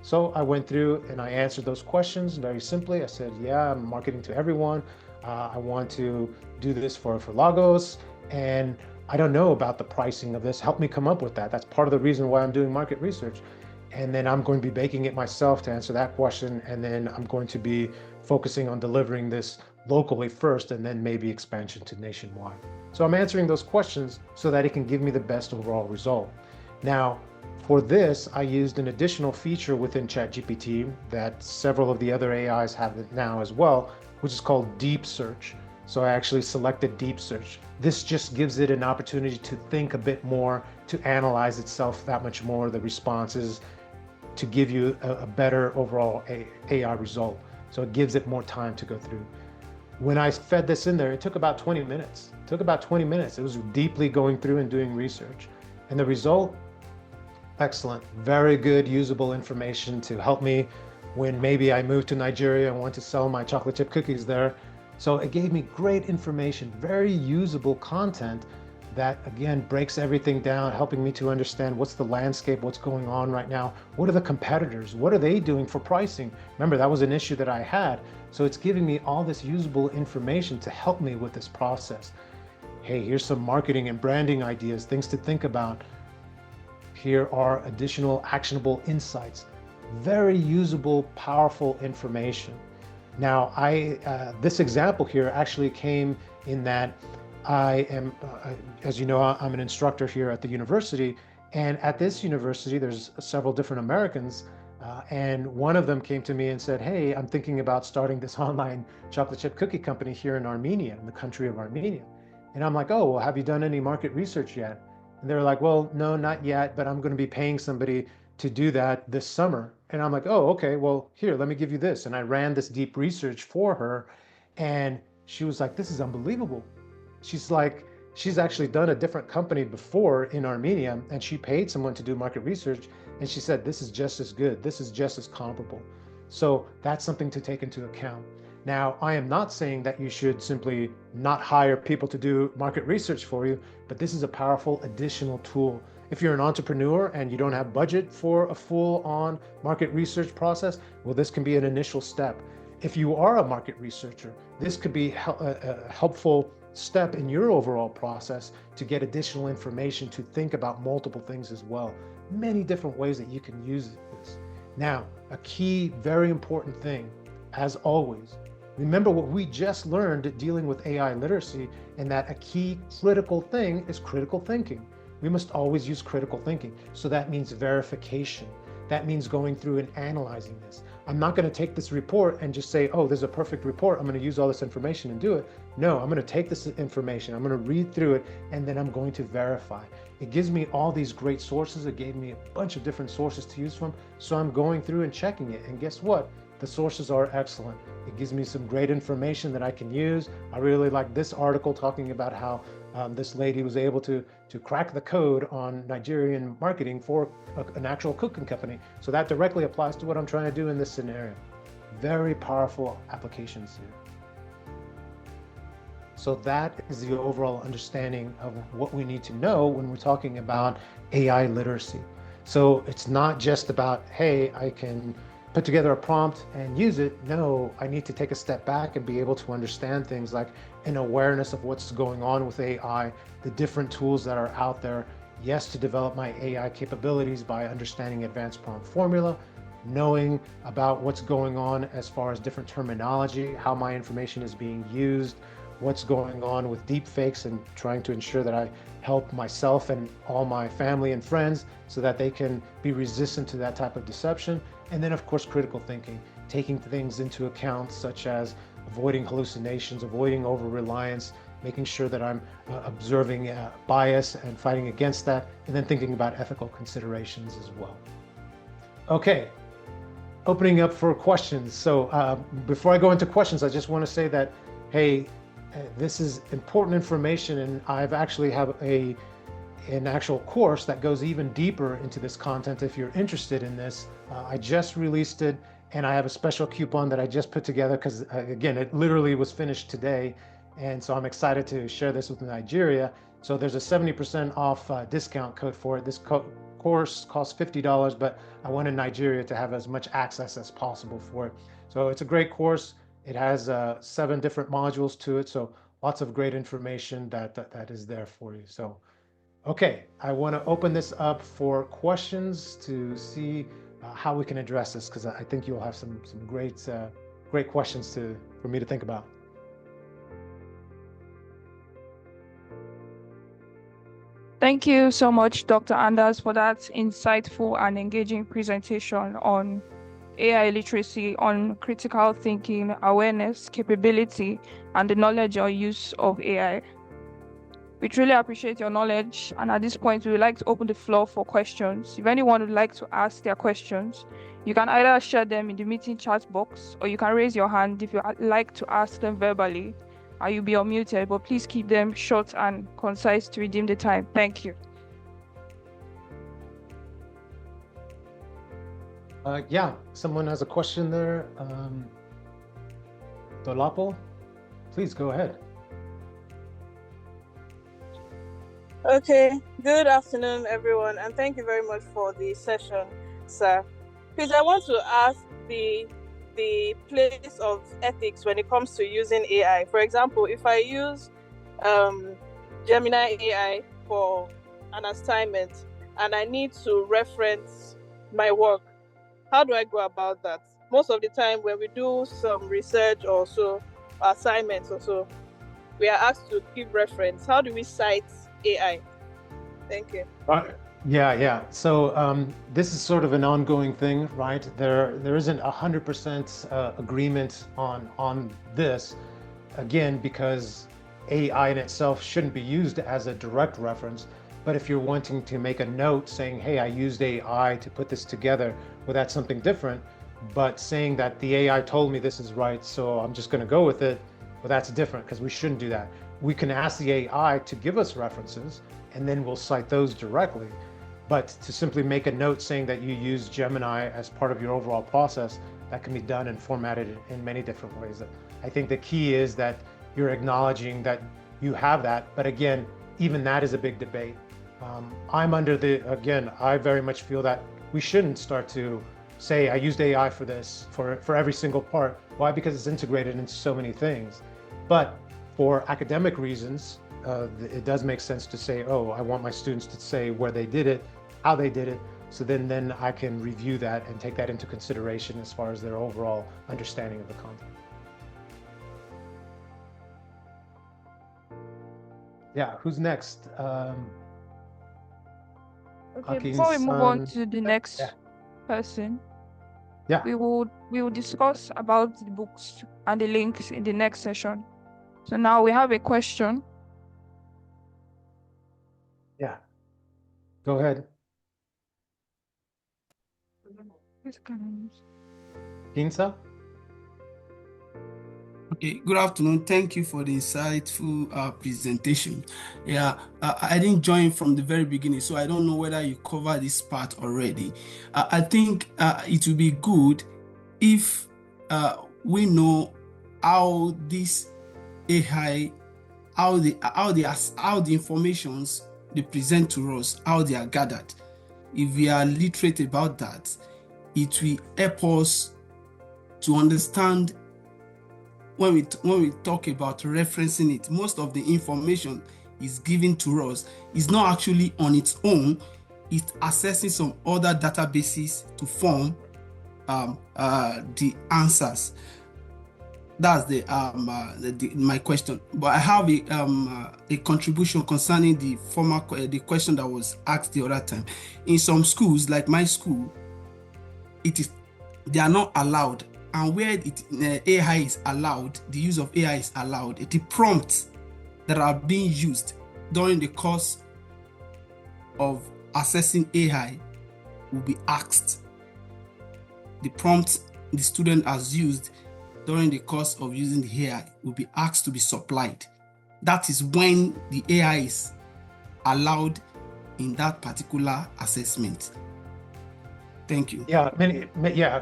Speaker 3: So I went through and I answered those questions very simply. I said, yeah, I'm marketing to everyone. I want to do this for Lagos, and I don't know about the pricing of this. Help me come up with that. That's part of the reason why I'm doing market research. And then I'm going to be baking it myself to answer that question. And then I'm going to be focusing on delivering this locally first, and then maybe expansion to nationwide. So I'm answering those questions so that it can give me the best overall result. Now, for this, I used an additional feature within ChatGPT that several of the other AIs have it now as well, which is called deep search. So I actually selected deep search. This just gives it an opportunity to think a bit more, to analyze itself that much more, the responses, to give you a better overall AI result. So it gives it more time to go through. When I fed this in there, it took about 20 minutes. It took about 20 minutes. It was deeply going through and doing research. And the result, excellent. Very good usable information to help me when maybe I move to Nigeria and want to sell my chocolate chip cookies there. So it gave me great information, very usable content that again breaks everything down, helping me to understand what's the landscape, what's going on right now, what are the competitors, what are they doing for pricing? Remember, that was an issue that I had. So it's giving me all this usable information to help me with this process. Hey, here's some marketing and branding ideas, things to think about. Here are additional actionable insights. Very usable, powerful information. Now, this example here actually came in that I am, as you know, I'm an instructor here at the university, and at this university, there's several different Americans And one of them came to me and said, hey, I'm thinking about starting this online chocolate chip cookie company here in Armenia, in the country of Armenia. And I'm like, oh, well, have you done any market research yet? And they're like, well, no, not yet, but I'm going to be paying somebody to do that this summer. And I'm like, oh, okay, well, here, let me give you this. And I ran this deep research for her. And she was like, this is unbelievable. She's like, she's actually done a different company before in Armenia, and she paid someone to do market research. And she said, this is just as good. This is just as comparable. So that's something to take into account. Now, I am not saying that you should simply not hire people to do market research for you, but this is a powerful additional tool. If you're an entrepreneur and you don't have budget for a full-on market research process, well, this can be an initial step. If you are a market researcher, this could be a helpful step in your overall process to get additional information, to think about multiple things as well. Many different ways that you can use this. Now, a key, very important thing, as always, remember what we just learned dealing with AI literacy, and that a key critical thing is critical thinking. We must always use critical thinking. So that means verification. That means going through and analyzing this. I'm not going to take this report and just say, oh, there's a perfect report, I'm going to use all this information and do it. No, I'm going to take this information, I'm going to read through it, and then I'm going to verify. It gives me all these great sources. It gave me a bunch of different sources to use from. So I'm going through and checking it. And guess what? The sources are excellent. It gives me some great information that I can use. I really like this article talking about how this lady was able to crack the code on Nigerian marketing for an actual cooking company. So that directly applies to what I'm trying to do in this scenario. Very powerful applications here. So that is the overall understanding of what we need to know when we're talking about AI literacy. So it's not just about, hey, I can put together a prompt and use it. No, I need to take a step back and be able to understand things like an awareness of what's going on with AI, the different tools that are out there. Yes, to develop my AI capabilities by understanding advanced prompt formula, knowing about what's going on as far as different terminology, how my information is being used, what's going on with deep fakes, and trying to ensure that I help myself and all my family and friends so that they can be resistant to that type of deception. And then of course, critical thinking, taking things into account such as avoiding hallucinations, avoiding over-reliance, making sure that I'm observing bias and fighting against that, and then thinking about ethical considerations as well. Okay, opening up for questions. So before I go into questions, I just want to say that, hey, this is important information, and I've actually have an actual course that goes even deeper into this content if you're interested in this. I just released it, and I have a special coupon that I just put together because again, it literally was finished today. And so I'm excited to share this with Nigeria. So there's a 70% off discount code for it. This course costs $50, but I wanted Nigeria to have as much access as possible for it. So it's a great course. It has 7 different modules to it. So lots of great information that is there for you. So, okay, I want to open this up for questions to see how we can address this, because I think you'll have some great questions for me to think about.
Speaker 4: Thank you so much, Dr. Anders, for that insightful and engaging presentation on AI literacy, on critical thinking, awareness, capability, and the knowledge or use of AI. We truly appreciate your knowledge, and at this point, we would like to open the floor for questions. If anyone would like to ask their questions, you can either share them in the meeting chat box, or you can raise your hand if you would like to ask them verbally. You'll be unmuted, but please keep them short and concise to redeem the time. Thank you.
Speaker 3: Yeah, someone has a question there. Dolapo, please go ahead.
Speaker 5: Okay, good afternoon, everyone, and thank you very much for the session, sir. Please, I want to ask the place of ethics when it comes to using AI. For example, if I use Gemini AI for an assignment and I need to reference my work, how do I go about that? Most of the time when we do some research or so, assignments or so, we are asked to give reference. How do we cite AI? Thank you.
Speaker 3: Yeah. So this is sort of an ongoing thing, right? There isn't 100% agreement on this, again, because AI in itself shouldn't be used as a direct reference. But if you're wanting to make a note saying, hey, I used AI to put this together, well, that's something different. But saying that the AI told me this is right, so I'm just going to go with it, well, that's different because we shouldn't do that. We can ask the AI to give us references, and then we'll cite those directly. But to simply make a note saying that you use Gemini as part of your overall process, that can be done and formatted in many different ways. I think the key is that you're acknowledging that you have that. But again, even that is a big debate. I very much feel that we shouldn't start to say, I used AI for this, for every single part. Why? Because it's integrated into so many things. But for academic reasons, it does make sense to say, oh, I want my students to say where they did it, how they did it, so then I can review that and take that into consideration as far as their overall understanding of the content. Yeah, who's next?
Speaker 4: Okay, before we move on to the next
Speaker 3: Yeah.
Speaker 4: person,
Speaker 3: Yeah.
Speaker 4: we will discuss about the books and the links in the next session. So now we have a question.
Speaker 3: Yeah. Go ahead. Kinsa?
Speaker 6: Okay, good afternoon. Thank you for the insightful presentation. Yeah, I didn't join from the very beginning, so I don't know whether you covered this part already. I think it would be good if we know how this AI, how the informations they present to us, how they are gathered. If we are literate about that, it will help us to understand when we talk about referencing it. Most of the information is given to us is not actually on its own. It's accessing some other databases to form the answers. That's my question. But I have a contribution concerning the question that was asked the other time. In some schools, like my school, they are not allowed. And where AI is allowed, the use of AI is allowed, the prompts that are being used during the course of assessing AI will be asked. The prompts the student has used during the course of using the AI will be asked to be supplied. That is when the AI is allowed in that particular assessment. Thank you.
Speaker 3: Yeah,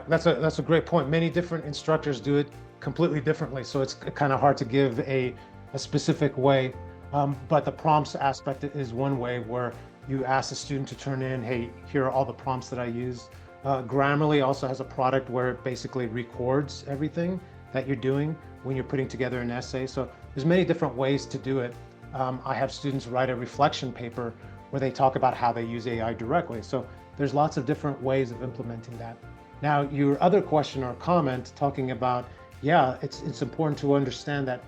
Speaker 3: that's a great point. Many different instructors do it completely differently, so it's kind of hard to give a specific way. But the prompts aspect is one way where you ask the student to turn in, hey, here are all the prompts that I use. Grammarly also has a product where it basically records everything that you're doing when you're putting together an essay. So there's many different ways to do it. I have students write a reflection paper where they talk about how they use AI directly. So there's lots of different ways of implementing that. Now, your other question or comment talking about, yeah, it's important to understand that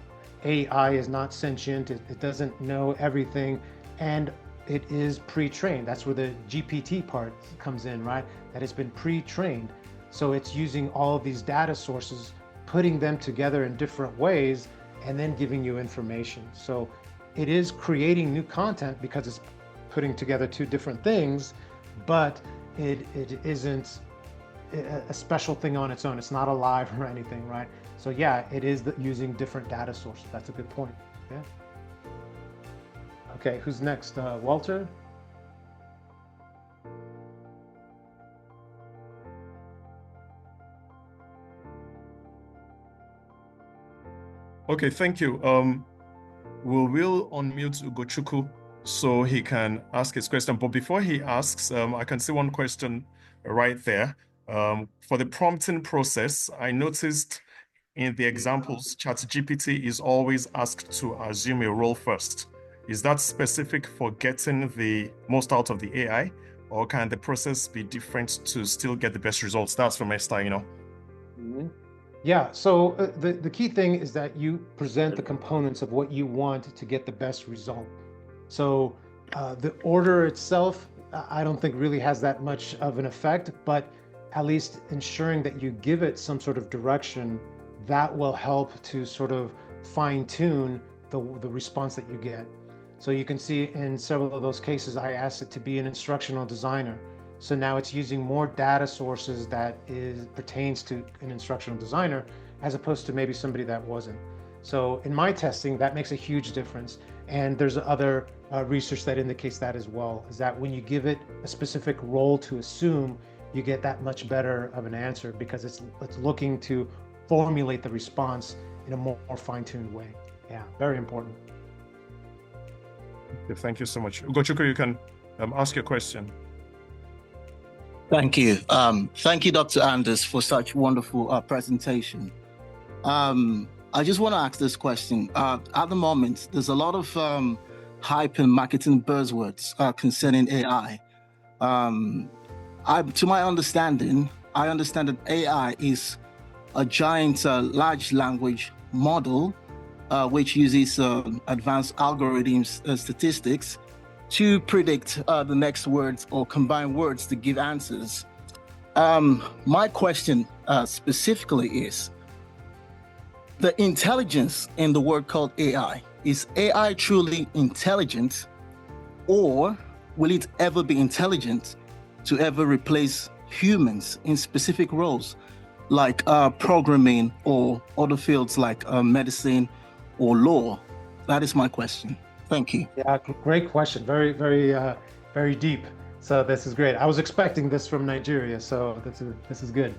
Speaker 3: AI is not sentient, it doesn't know everything, and it is pre-trained. That's where the GPT part comes in, right? That it's been pre-trained. So it's using all of these data sources, putting them together in different ways, and then giving you information. So it is creating new content because it's putting together two different things, but it isn't a special thing on its own. It's not alive or anything, right? So yeah, it is using different data sources. That's a good point. Yeah. Okay, who's next? Walter?
Speaker 2: Okay, thank you. We'll unmute Ugochukwu so he can ask his question. But before he asks, I can see one question right there. For the prompting process, I noticed in the examples, ChatGPT is always asked to assume a role first. Is that specific for getting the most out of the AI, or can the process be different to still get the best results? That's from Esther,
Speaker 3: Mm-hmm. Yeah, so the key thing is that you present the components of what you want to get the best result. So the order itself I don't think really has that much of an effect, but at least ensuring that you give it some sort of direction that will help to sort of fine tune the response that you get. So you can see in several of those cases, I asked it to be an instructional designer. So now it's using more data sources that pertains to an instructional designer, as opposed to maybe somebody that wasn't. So in my testing, that makes a huge difference. And there's other research that indicates that as well, is that when you give it a specific role to assume, you get that much better of an answer because it's looking to formulate the response in a more fine-tuned way. Yeah, very important.
Speaker 2: Okay, thank you so much. Ugochukwu, you can ask your question.
Speaker 7: Thank you. Thank you, Dr. Anders, for such wonderful presentation. I just want to ask this question. At the moment, there's a lot of hype and marketing buzzwords concerning AI. To my understanding, I understand that AI is a giant large language model which uses advanced algorithms and statistics to predict the next words or combine words to give answers. My question specifically is, the intelligence in the word called AI, is AI truly intelligent, or will it ever be intelligent to ever replace humans in specific roles like programming or other fields like medicine or law? That is my question. Thank you.
Speaker 3: Yeah, great question. Very, very deep. So this is great. I was expecting this from Nigeria, so this is good.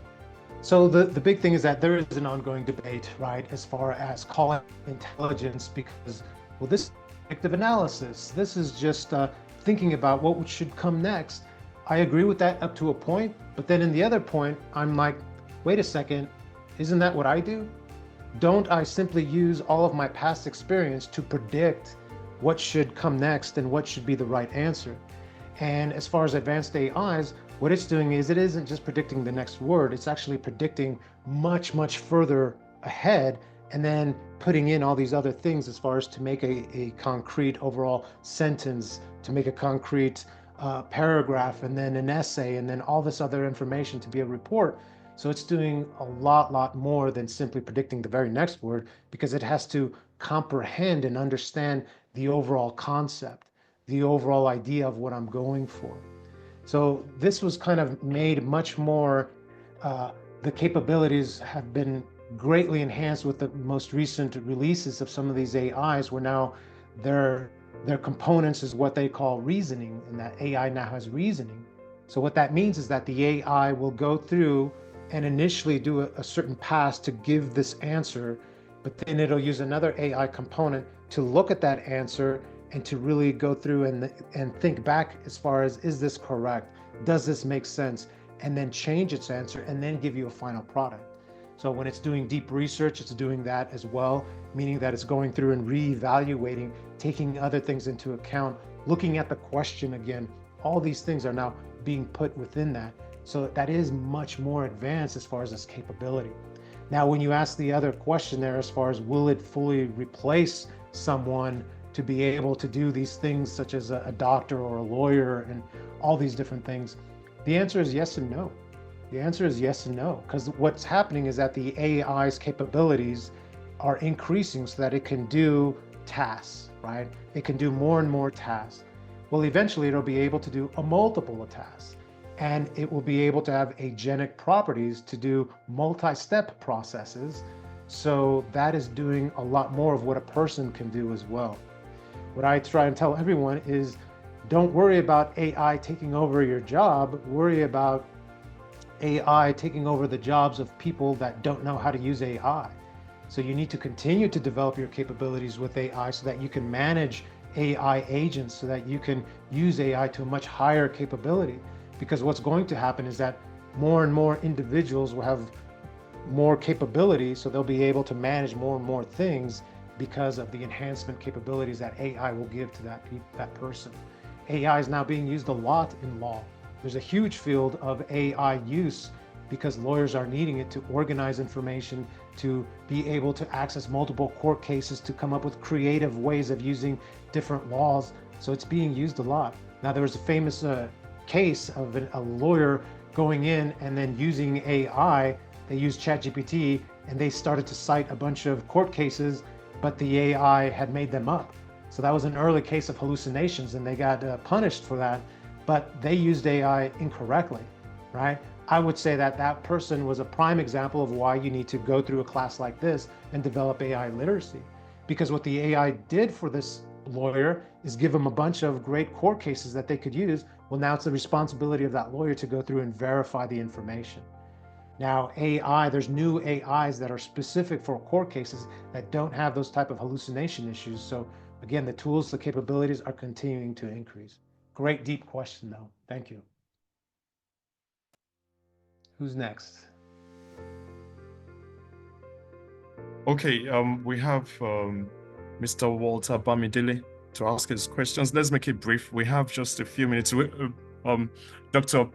Speaker 3: So the big thing is that there is an ongoing debate, right, as far as calling intelligence, because, well, this is predictive analysis. This is just thinking about what should come next. I agree with that up to a point, but then in the other point, I'm like, wait a second, isn't that what I do? Don't I simply use all of my past experience to predict what should come next and what should be the right answer? And as far as advanced AIs, what it's doing is it isn't just predicting the next word, it's actually predicting much, much further ahead, and then putting in all these other things as far as to make a concrete overall sentence, to make a concrete paragraph, and then an essay, and then all this other information to be a report. So it's doing a lot more than simply predicting the very next word, because it has to comprehend and understand the overall concept, the overall idea of what I'm going for. So this was kind of made much more, the capabilities have been greatly enhanced with the most recent releases of some of these AIs, where now their components is what they call reasoning, and that AI now has reasoning. So what that means is that the AI will go through and initially do a certain pass to give this answer, but then it'll use another AI component to look at that answer and to really go through and think back as far as, is this correct? Does this make sense? And then change its answer and then give you a final product. So when it's doing deep research, it's doing that as well, meaning that it's going through and reevaluating, taking other things into account, looking at the question again. All these things are now being put within that. So that is much more advanced as far as its capability. Now, when you ask the other question there, as far as will it fully replace someone to be able to do these things, such as a doctor or a lawyer and all these different things, the answer is yes and no. The answer is yes and no, because what's happening is that the AI's capabilities are increasing so that it can do tasks, right? It can do more and more tasks. Well, eventually it'll be able to do a multiple of tasks, and it will be able to have agentic properties to do multi-step processes. So that is doing a lot more of what a person can do as well. What I try and tell everyone is, don't worry about AI taking over your job, worry about AI taking over the jobs of people that don't know how to use AI. So you need to continue to develop your capabilities with AI so that you can manage AI agents, so that you can use AI to a much higher capability. Because what's going to happen is that more and more individuals will have more capability, so they'll be able to manage more and more things because of the enhancement capabilities that AI will give to that person. AI is now being used a lot in law. There's a huge field of AI use because lawyers are needing it to organize information, to be able to access multiple court cases, to come up with creative ways of using different laws. So it's being used a lot. Now, there was a famous case of a lawyer going in and then using AI. They used ChatGPT and they started to cite a bunch of court cases, but the AI had made them up. So that was an early case of hallucinations, and they got punished for that, but they used AI incorrectly, right? I would say that that person was a prime example of why you need to go through a class like this and develop AI literacy. Because what the AI did for this lawyer is give them a bunch of great court cases that they could use. Well, now it's the responsibility of that lawyer to go through and verify the information. Now, AI, there's new AIs that are specific for court cases that don't have those type of hallucination issues. So again, the tools, the capabilities are continuing to increase. Great deep question though. Thank you. Who's next?
Speaker 2: Okay, we have Mr. Walter Bamidele to ask his questions. Let's make it brief. We have just a few minutes. Dr.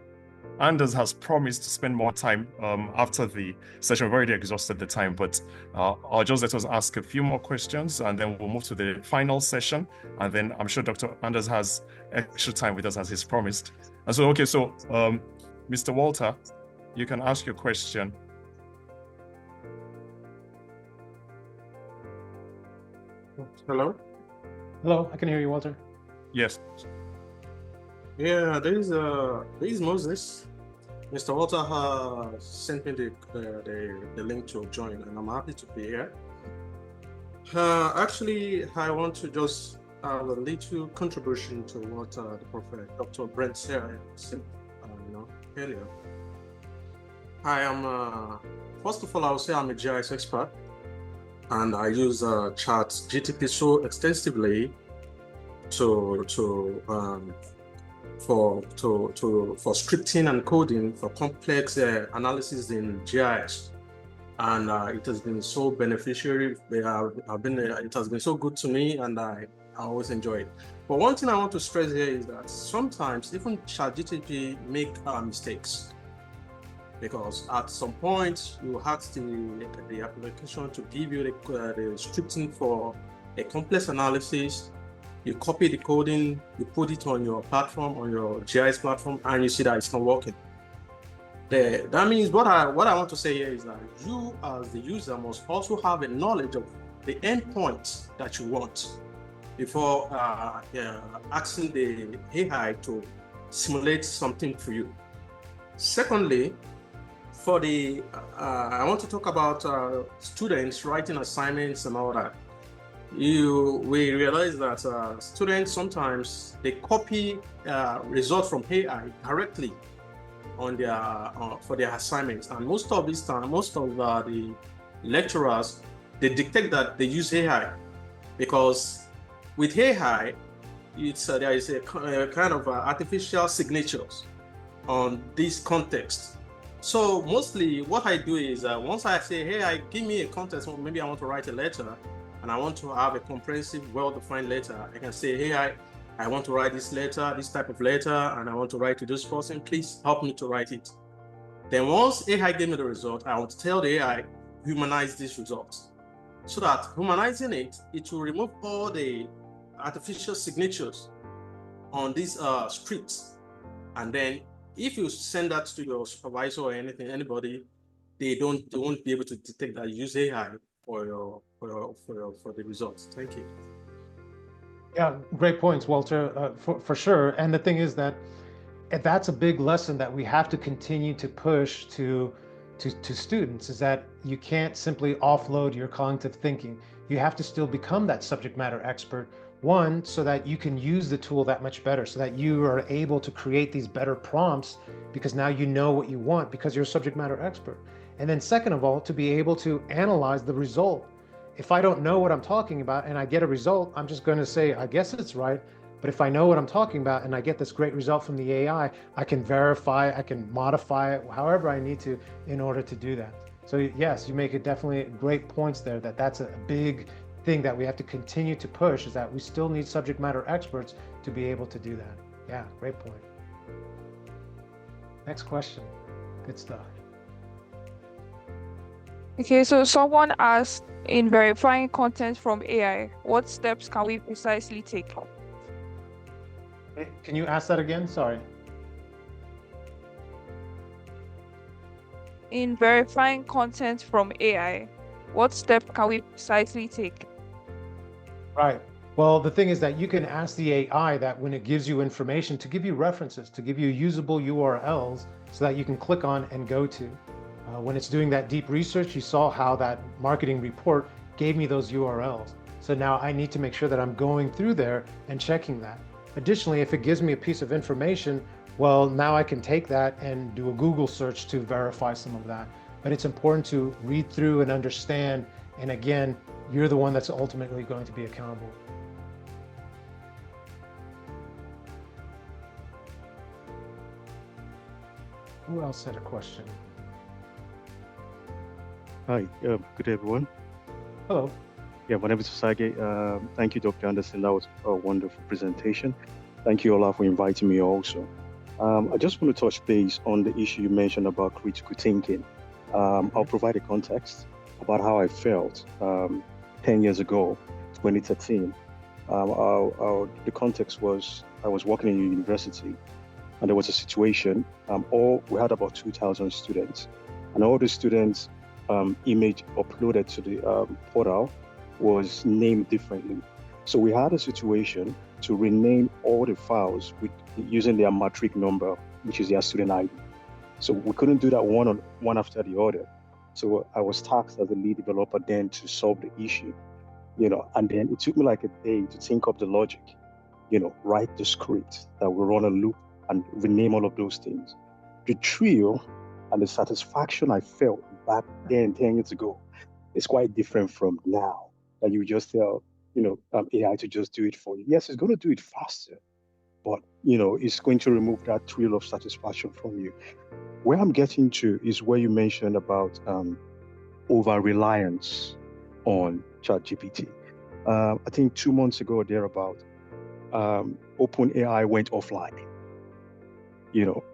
Speaker 2: Anders has promised to spend more time after the session. We've already exhausted the time, but I'll just let us ask a few more questions and then we'll move to the final session. And then I'm sure Dr. Anders has extra time with us as he's promised. And so, okay, so Mr. Walter, you can ask your question.
Speaker 8: Hello?
Speaker 3: Hello, I can hear you, Walter.
Speaker 2: Yes.
Speaker 8: Yeah, there is Moses. Mr. Walter sent me the link to join, and I'm happy to be here. Actually, I want to just have a little contribution to what the Prophet Dr. Brent said, earlier. I am, first of all, I would say I'm a GIS expert, and I use ChatGPT so extensively for scripting and coding for complex analysis in GIS, and it has been so beneficial. It has been so good to me, and I always enjoy it. But one thing I want to stress here is that sometimes even ChatGPT make mistakes, because at some point you ask the application to give you the scripting for a complex analysis. You copy the coding, you put it on your platform, on your GIS platform, and you see that it's not working. That means what I want to say here is that you as the user must also have a knowledge of the endpoints that you want before asking the AI to simulate something for you. Secondly, for the I want to talk about students writing assignments and all that. We realize that students sometimes they copy results from AI directly on their for their assignments, and most of this time, most of the lecturers, they detect that they use AI, because with AI, it's there is a kind of artificial signatures on this context. So mostly what I do is once I say, hey, I give me a context, or maybe I want to write a letter and I want to have a comprehensive, well-defined letter, I can say, hey, I want to write this letter, this type of letter, and I want to write to this person, please help me to write it. Then once AI gave me the result, I want to tell the AI, humanize this result. So that humanizing it, it will remove all the artificial signatures on these scripts. And then if you send that to your supervisor or anybody, they won't be able to detect that you use AI for the results. Thank you.
Speaker 3: Yeah, great points, Walter, for sure. And the thing is that that's a big lesson that we have to continue to push to students, is that you can't simply offload your cognitive thinking. You have to still become that subject matter expert. One, so that you can use the tool that much better, so that you are able to create these better prompts, because now you know what you want because you're a subject matter expert. And then second of all, to be able to analyze the result. If I don't know what I'm talking about and I get a result, I'm just going to say, I guess it's right. But if I know what I'm talking about and I get this great result from the AI, I can verify, I can modify it however I need to in order to do that. So yes, you make it definitely great points there, that's a big thing that we have to continue to push, is that we still need subject matter experts to be able to do that. Yeah, great point. Next question. Good stuff.
Speaker 4: Okay, so someone asked, in verifying content from AI, what steps can we precisely take?
Speaker 3: Can you ask that again? Sorry.
Speaker 4: In verifying content from AI, what step can we precisely take?
Speaker 3: Right. Well, the thing is that you can ask the AI that when it gives you information to give you references, to give you usable URLs so that you can click on and go to. When it's doing that deep research, you saw how that marketing report gave me those URLs. So now I need to make sure that I'm going through there and checking that. Additionally, if it gives me a piece of information, well, now I can take that and do a Google search to verify some of that. But it's important to read through and understand. And again, you're the one that's ultimately going to be accountable. Who else had a question?
Speaker 9: Hi, good day, everyone.
Speaker 3: Hello.
Speaker 9: Yeah, my name is Sage. Thank you, Dr. Anderson. That was a wonderful presentation. Thank you, Ola, for inviting me also. I just want to touch base on the issue you mentioned about critical thinking. I'll provide a context about how I felt 10 years ago, 2013. The context was I was working in a university, and there was a situation. We had about 2,000 students, and all the students' image uploaded to the portal was named differently. So we had a situation to rename all the files using their matric number, which is their student ID. So we couldn't do that one after the other. So I was tasked as the lead developer then to solve the issue, and then it took me like a day to think up the logic, write the script that will run a loop and rename all of those things. The thrill and the satisfaction I felt back then 10 years ago is quite different from now, that you just tell, AI to just do it for you. Yes, it's going to do it faster, but, it's going to remove that thrill of satisfaction from you. Where I'm getting to is where you mentioned about over-reliance on ChatGPT. I think 2 months ago or thereabout, OpenAI went offline.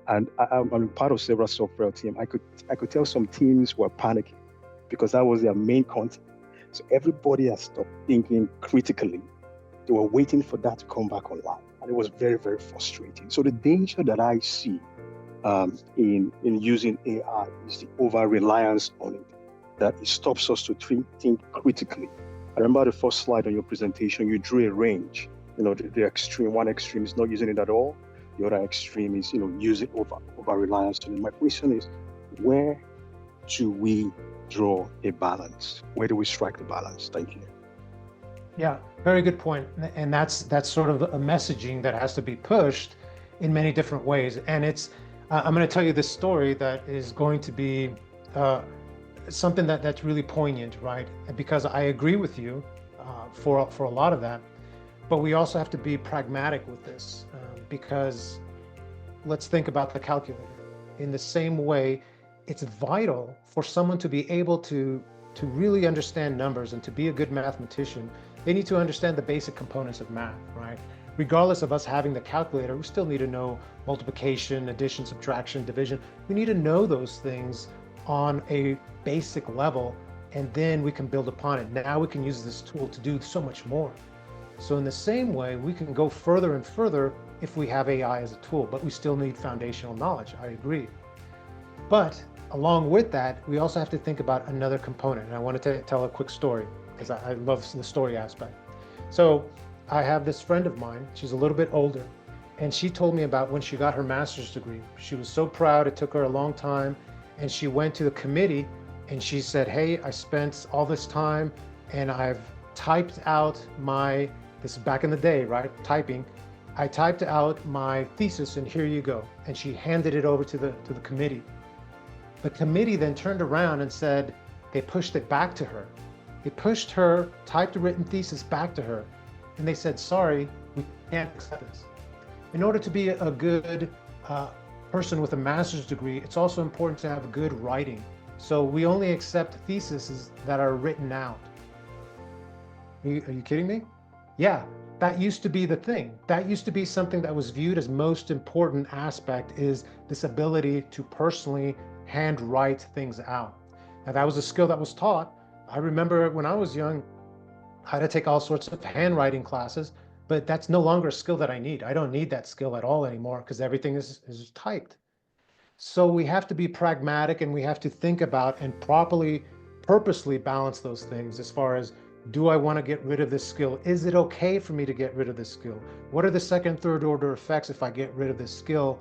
Speaker 9: And I'm part of several software team. I could tell some teams were panicking because that was their main content. So everybody has stopped thinking critically. They were waiting for that to come back online, and it was very, very frustrating. So the danger that I see in using AI is the over-reliance on it, that it stops us to think critically. I remember the first slide on your presentation, you drew a range. The extreme, one extreme is not using it at all. The other extreme is, using over-reliance on it. My question is, where do we draw a balance? Where do we strike the balance? Thank you.
Speaker 3: Yeah, very good point. And that's sort of a messaging that has to be pushed in many different ways. And I'm going to tell you this story that is going to be something that's really poignant, right? Because I agree with you for a lot of that, but we also have to be pragmatic with this because let's think about the calculator. In the same way, it's vital for someone to be able to really understand numbers and to be a good mathematician. They need to understand the basic components of math, right? Regardless of us having the calculator, we still need to know multiplication, addition, subtraction, division. We need to know those things on a basic level, and then we can build upon it. Now we can use this tool to do so much more. So in the same way, we can go further and further if we have AI as a tool, but we still need foundational knowledge. I agree. But along with that, we also have to think about another component. And I want to tell a quick story because I love the story aspect. So I have this friend of mine, she's a little bit older, and she told me about when she got her master's degree. She was so proud, it took her a long time, and she went to the committee and she said, hey, I spent all this time and I've typed out this is back in the day, right? Typing. I typed out my thesis and here you go. And she handed it over to the committee. The committee then turned around and said, they pushed it back to her. They pushed her typed a written thesis back to her. And they said, sorry, we can't accept this. In order to be a good person with a master's degree, it's also important to have good writing. So we only accept theses that are written out. Are you kidding me? Yeah, that used to be the thing. That used to be something that was viewed as most important aspect, is this ability to personally handwrite things out. Now that was a skill that was taught. I remember when I was young, I had to take all sorts of handwriting classes, but that's no longer a skill that I need. I don't need that skill at all anymore because everything is typed. So we have to be pragmatic, and we have to think about and purposely balance those things as far as, do I want to get rid of this skill? Is it okay for me to get rid of this skill? What are the second, third order effects if I get rid of this skill?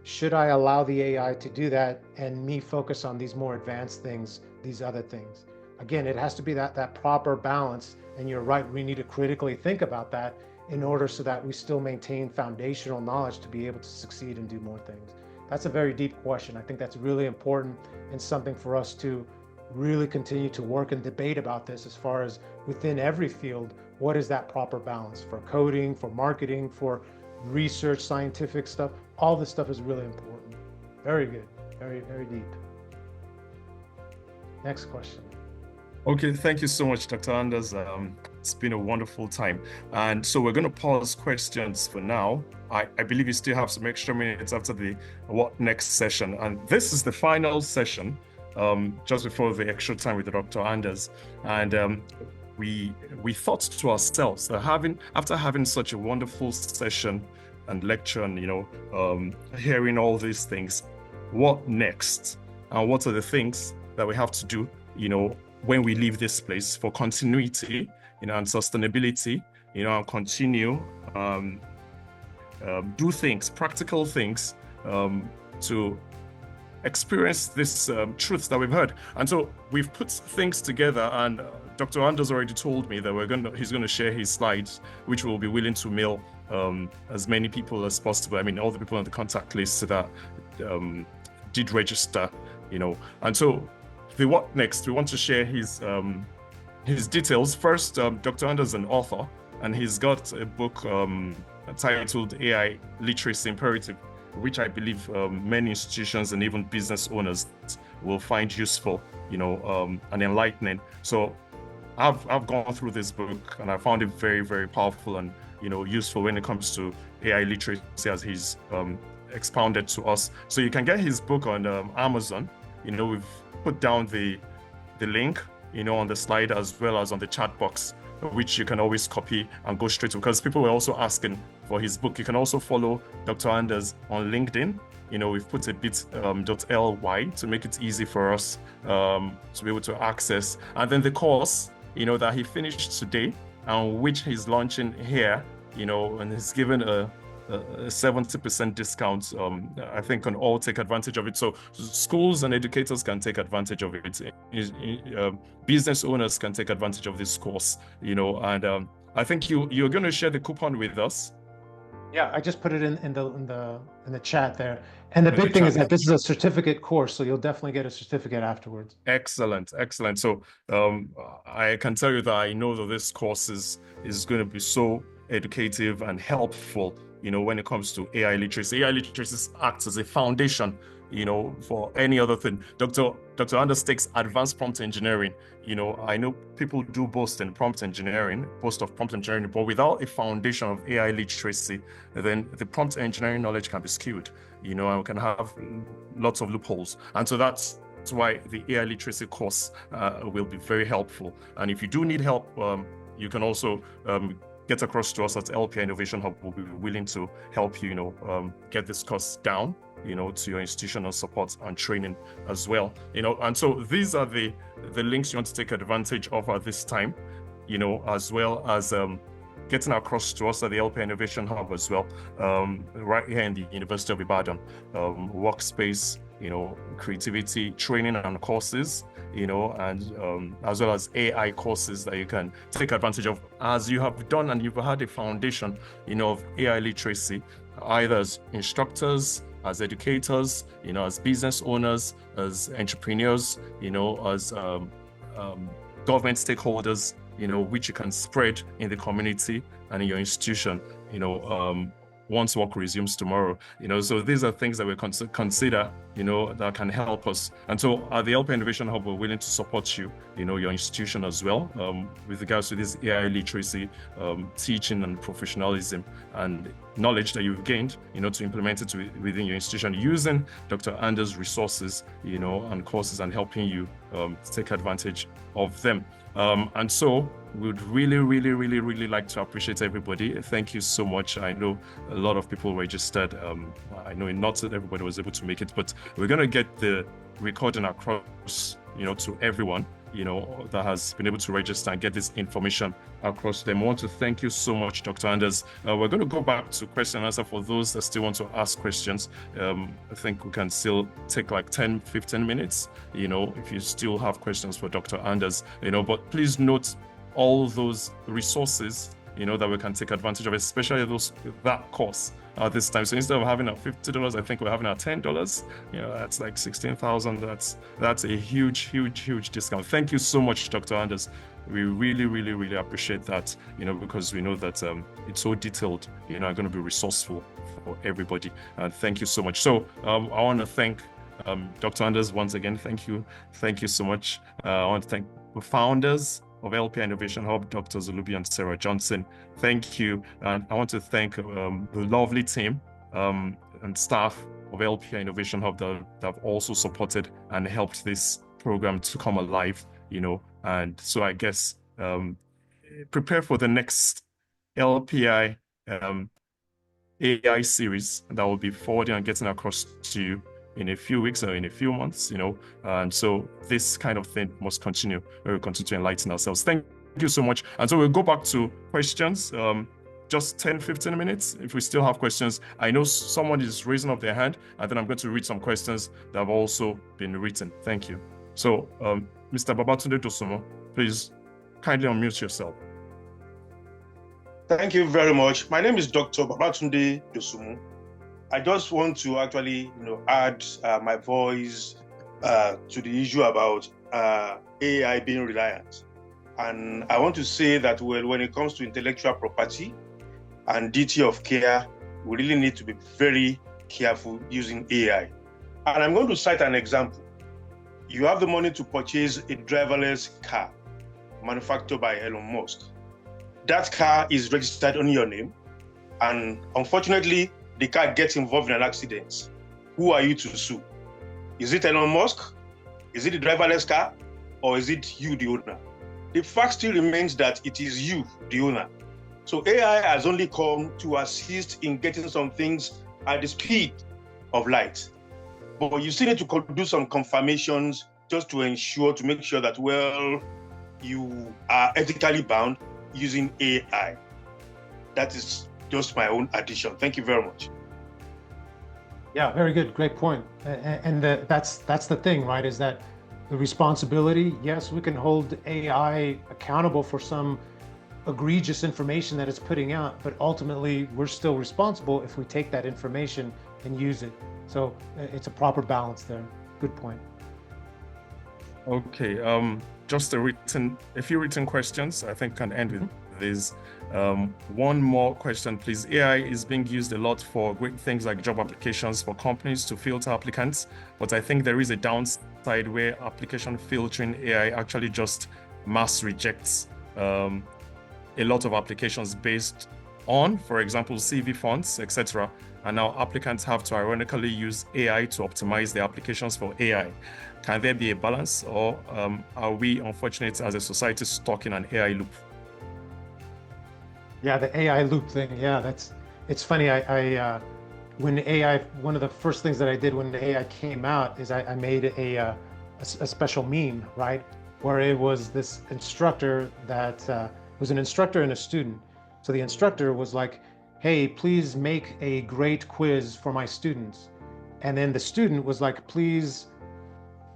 Speaker 3: Should I allow the AI to do that and me focus on these more advanced things, these other things? Again, it has to be that proper balance. And you're right, we need to critically think about that in order so that we still maintain foundational knowledge to be able to succeed and do more things. That's a very deep question. I think that's really important and something for us to really continue to work and debate about this, as far as within every field, what is that proper balance for coding, for marketing, for research, scientific stuff. All this stuff is really important. Very good. Very, very deep. Next question.
Speaker 2: Okay, thank you so much, Dr. Anders. It's been a wonderful time. And so we're going to pause questions for now. I believe you still have some extra minutes after the what next session. And this is the final session, just before the extra time with Dr. Anders. And we thought to ourselves that after having such a wonderful session and lecture and, hearing all these things, what next? And what are the things that we have to do, when we leave this place for continuity, and sustainability, and continue, do things, practical things, to experience this truth that we've heard. And so we've put things together, and Dr. Anders already told me that he's going to share his slides, which we'll be willing to mail as many people as possible. I mean, all the people on the contact list that did register, and so the what next, we want to share his details. First, Dr. Anders is an author, and he's got a book titled AI Literacy Imperative, which I believe many institutions and even business owners will find useful, and enlightening. So I've gone through this book, and I found it very, very powerful and, useful when it comes to AI literacy, as he's expounded to us. So you can get his book on Amazon. We've put down the link, on the slide, as well as on the chat box, which you can always copy and go straight to, because people were also asking for his book. You can also follow Dr. Anders on LinkedIn. We've put a bit.ly to make it easy for us to be able to access. And then the course, that he finished today, and which he's launching here, and he's given a 70% discount, I think, can all take advantage of it. So schools and educators can take advantage of it. Business owners can take advantage of this course, and I think you're going to share the coupon with us.
Speaker 3: Yeah, I just put it in the chat there. And the big thing is that this is a certificate course, so you'll definitely get a certificate afterwards.
Speaker 2: Excellent. So I can tell you that I know that this course is going to be so educative and helpful, when it comes to AI literacy. AI literacy acts as a foundation, for any other thing. Dr. Anders takes advanced prompt engineering. I know people do boast of prompt engineering, but without a foundation of AI literacy, then the prompt engineering knowledge can be skewed, and we can have lots of loopholes. And so that's why the AI literacy course will be very helpful. And if you do need help, you can also get across to us at LPI Innovation Hub. We'll be willing to help you, get this cost down, to your institutional support and training as well. And so these are the links you want to take advantage of at this time, as well as getting across to us at the LPI Innovation Hub as well, right here in the University of Ibadan. Workspace, creativity, training and courses, and as well as AI courses that you can take advantage of, as you have done and you've had a foundation, of AI literacy, either as instructors, as educators, as business owners, as entrepreneurs, as government stakeholders, which you can spread in the community and in your institution, once work resumes tomorrow. So these are things that we consider, that can help us. And so at the LPI Innovation Hub, we're willing to support you, your institution as well, with regards to this AI literacy, teaching and professionalism. And knowledge that you've gained, to implement it within your institution using Dr. Anders' resources, and courses, and helping you take advantage of them. And so we'd really, really, really, really like to appreciate everybody. Thank you so much. I know a lot of people registered. I know not everybody was able to make it, but we're going to get the recording across, to everyone, that has been able to register and get this information across to them. I want to thank you so much, Dr. Anders. We're going to go back to question and answer for those that still want to ask questions. I think we can still take like 10, 15 minutes, if you still have questions for Dr. Anders, but please note all those resources, that we can take advantage of, especially that course this time. So instead of having our $50, I think we're having our $10. That's like 16,000. That's a huge, huge, huge discount. Thank you so much, Dr. Anders. We really, really, really appreciate that, because we know that it's so detailed, are going to be resourceful for everybody. Thank you so much. So I want to thank Dr. Anders once again. Thank you so much. I want to thank the founders of LPI Innovation Hub, Dr. Zulubi and Sarah Johnson. Thank you. And I want to thank the lovely team and staff of LPI Innovation Hub that have also supported and helped this program to come alive, And so I guess prepare for the next LPI AI series that will be forwarding and getting across to you in a few weeks or in a few months, and so this kind of thing must continue. We will continue to enlighten ourselves. Thank you so much. And so we'll go back to questions, just 10, 15 minutes. If we still have questions, I know someone is raising up their hand, and then I'm going to read some questions that have also been written. Thank you. So, Mr. Babatunde Dosumo, please kindly unmute yourself.
Speaker 10: Thank you very much. My name is Dr. Babatunde Dosumo. I just want to actually, add my voice to the issue about AI being reliant. And I want to say that, when it comes to intellectual property and duty of care, we really need to be very careful using AI. And I'm going to cite an example. You have the money to purchase a driverless car manufactured by Elon Musk. That car is registered on your name, and unfortunately, the car gets involved in an accident. Who are you to sue? Is it Elon Musk? Is it the driverless car? Or is it you, the owner? The fact still remains that it is you, the owner. So AI has only come to assist in getting some things at the speed of light. But you still need to do some confirmations just to make sure that, you are ethically bound using AI. That is just my own addition. Thank you very much.
Speaker 3: Yeah, very good. Great point. And that's the thing, right? Is that the responsibility? Yes, we can hold AI accountable for some egregious information that it's putting out, but ultimately we're still responsible if we take that information and use it. So it's a proper balance there. Good point.
Speaker 2: Okay, just a few written questions. I think can end with this. One more question, please. AI is being used a lot for great things like job applications for companies to filter applicants, but I think there is a downside where application filtering AI actually just mass rejects a lot of applications based on, for example, CV fonts, etc. And now applicants have to ironically use AI to optimize their applications for AI. Can there be a balance, or are we unfortunate as a society stuck in an AI loop?
Speaker 3: Yeah, the AI loop thing. Yeah, it's funny. One of the first things that I did when the AI came out is I made a special meme, right? Where it was this instructor that was an instructor and a student. So the instructor was like, hey, please make a great quiz for my students. And then the student was like, please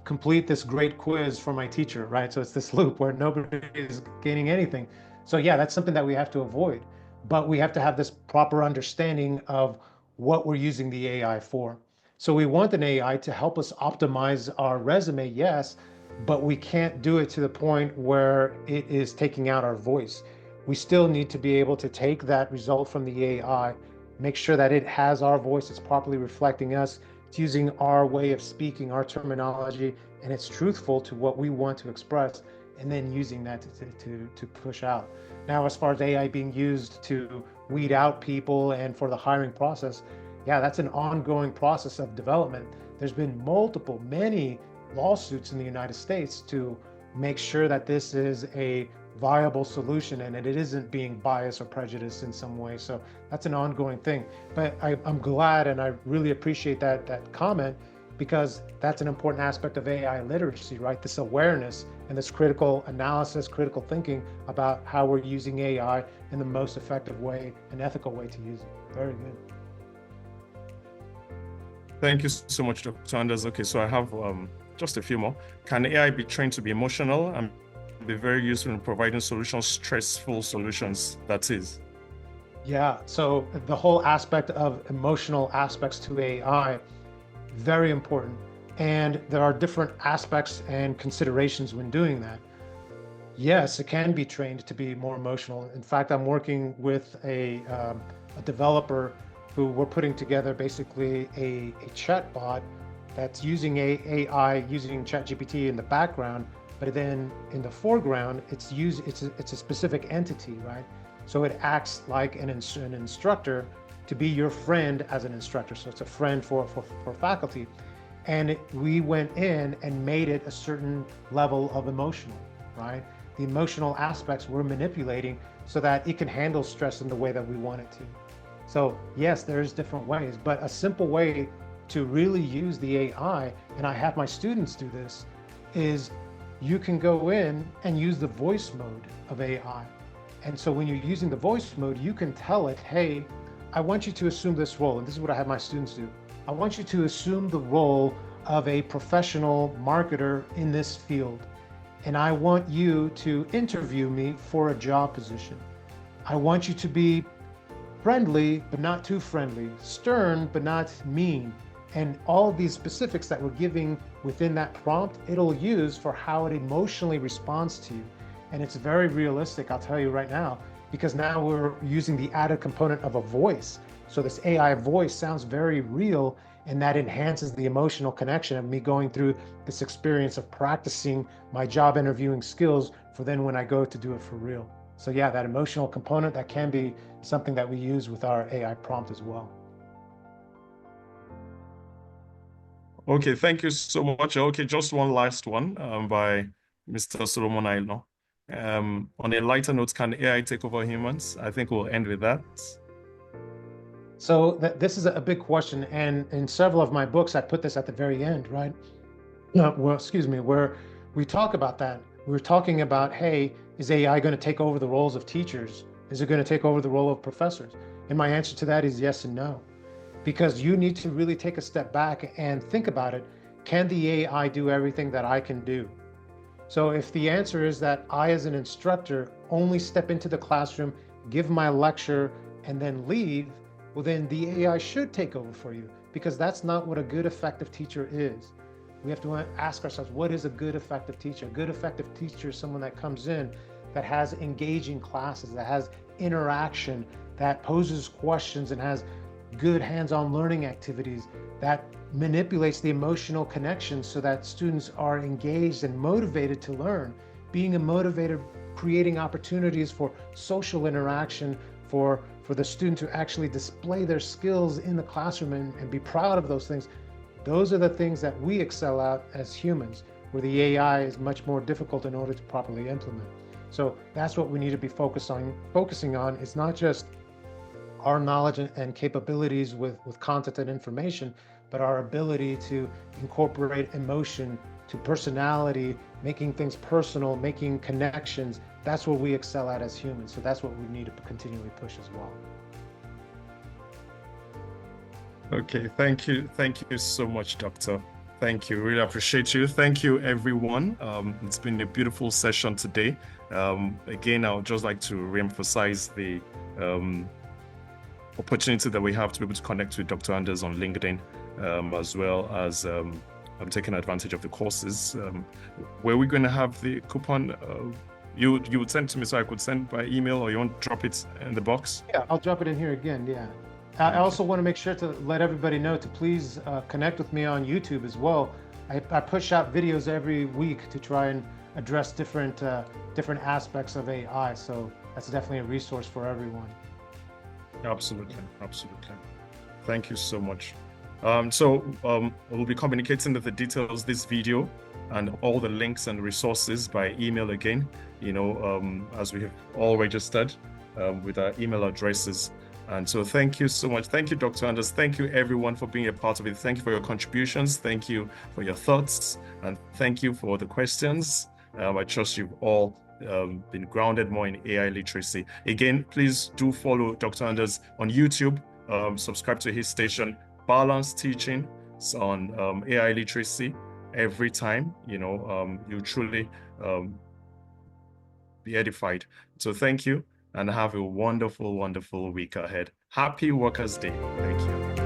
Speaker 3: complete this great quiz for my teacher, right? So it's this loop where nobody is gaining anything. So yeah, that's something that we have to avoid, but we have to have this proper understanding of what we're using the AI for. So we want an AI to help us optimize our resume, yes, but we can't do it to the point where it is taking out our voice. We still need to be able to take that result from the AI, make sure that it has our voice, it's properly reflecting us, it's using our way of speaking, our terminology, and it's truthful to what we want to express, and then using that to push out. Now, as far as AI being used to weed out people and for the hiring process, yeah, that's an ongoing process of development. There's been many lawsuits in the United States to make sure that this is a viable solution and that it isn't being biased or prejudiced in some way. So that's an ongoing thing. But I'm glad and I really appreciate that comment, because that's an important aspect of AI literacy, right? This awareness and this critical analysis, critical thinking about how we're using AI in the most effective way and ethical way to use it. Very good.
Speaker 2: Thank you so much, Dr. Anders. Okay, so I have just a few more. Can AI be trained to be emotional and be very useful in providing solutions, stressful solutions, that is?
Speaker 3: Yeah, so the whole aspect of emotional aspects to AI, very important. And there are different aspects and considerations when doing that. Yes, it can be trained to be more emotional. In fact, I'm working with a developer who we're putting together basically a chat bot that's using AI, using ChatGPT in the background, but then in the foreground, it's a specific entity, right? So it acts like an instructor to be your friend as an instructor. So it's a friend for faculty. And we went in and made it a certain level of emotional, right? The emotional aspects we're manipulating so that it can handle stress in the way that we want it to. So yes, there's different ways, but a simple way to really use the AI, and I have my students do this, is you can go in and use the voice mode of AI. And so when you're using the voice mode, you can tell it, hey, I want you to assume this role. And this is what I have my students do. I want you to assume the role of a professional marketer in this field. And I want you to interview me for a job position. I want you to be friendly, but not too friendly, stern, but not mean. And all of these specifics that we're giving within that prompt, it'll use for how it emotionally responds to you. And it's very realistic, I'll tell you right now, because now we're using the added component of a voice. So this AI voice sounds very real, and that enhances the emotional connection of me going through this experience of practicing my job interviewing skills for then when I go to do it for real. So yeah, that emotional component, that can be something that we use with our AI prompt as well.
Speaker 2: Okay, thank you so much. Okay, just one last one by Mr. Solomon Aino. On a lighter note, can AI take over humans? I think we'll end with that.
Speaker 3: So this is a big question, and in several of my books, I put this at the very end, right? Where we talk about that. We're talking about, hey, is AI going to take over the roles of teachers? Is it going to take over the role of professors? And my answer to that is yes and no, because you need to really take a step back and think about it. Can the AI do everything that I can do? So if the answer is that I, as an instructor, only step into the classroom, give my lecture, and then leave, well, then the AI should take over for you, because that's not what a good, effective teacher is. We have to ask ourselves, what is a good, effective teacher? A good, effective teacher is someone that comes in, that has engaging classes, that has interaction, that poses questions and has good hands-on learning activities, that manipulates the emotional connection so that students are engaged and motivated to learn. Being a motivator, creating opportunities for social interaction, for the student to actually display their skills in the classroom and be proud of those things. Those are the things that we excel at as humans, where the AI is much more difficult in order to properly implement. So that's what we need to be focusing on. It's not just our knowledge and capabilities with content and information, but our ability to incorporate emotion to personality, making things personal, making connections. That's what we excel at as humans. So that's what we need to continually push as well.
Speaker 2: Okay, thank you. Thank you so much, Doctor. Thank you. Really appreciate you. Thank you, everyone. It's been a beautiful session today. Again, I would just like to reemphasize the opportunity that we have to be able to connect with Dr. Anders on LinkedIn, as well as I'm taking advantage of the courses. Where we're going to have the coupon, you would send to me so I could send by email, or you want to drop it in the box?
Speaker 3: Yeah, I'll drop it in here again. Yeah. I also want to make sure to let everybody know to please connect with me on YouTube as well. I push out videos every week to try and address different aspects of AI. So that's definitely a resource for everyone.
Speaker 2: Absolutely. Thank you so much. We'll be communicating the details of this video and all the links and resources by email again, as we have all registered with our email addresses. And so thank you so much. Thank you, Dr. Anders. Thank you, everyone, for being a part of it. Thank you for your contributions. Thank you for your thoughts. And thank you for the questions. I trust you've all been grounded more in AI literacy. Again, please do follow Dr. Anders on YouTube. Subscribe to his station, Balanced Teaching, on AI literacy. Every time, you truly be edified. So thank you, and have a wonderful, wonderful week ahead. Happy Workers' Day. Thank you.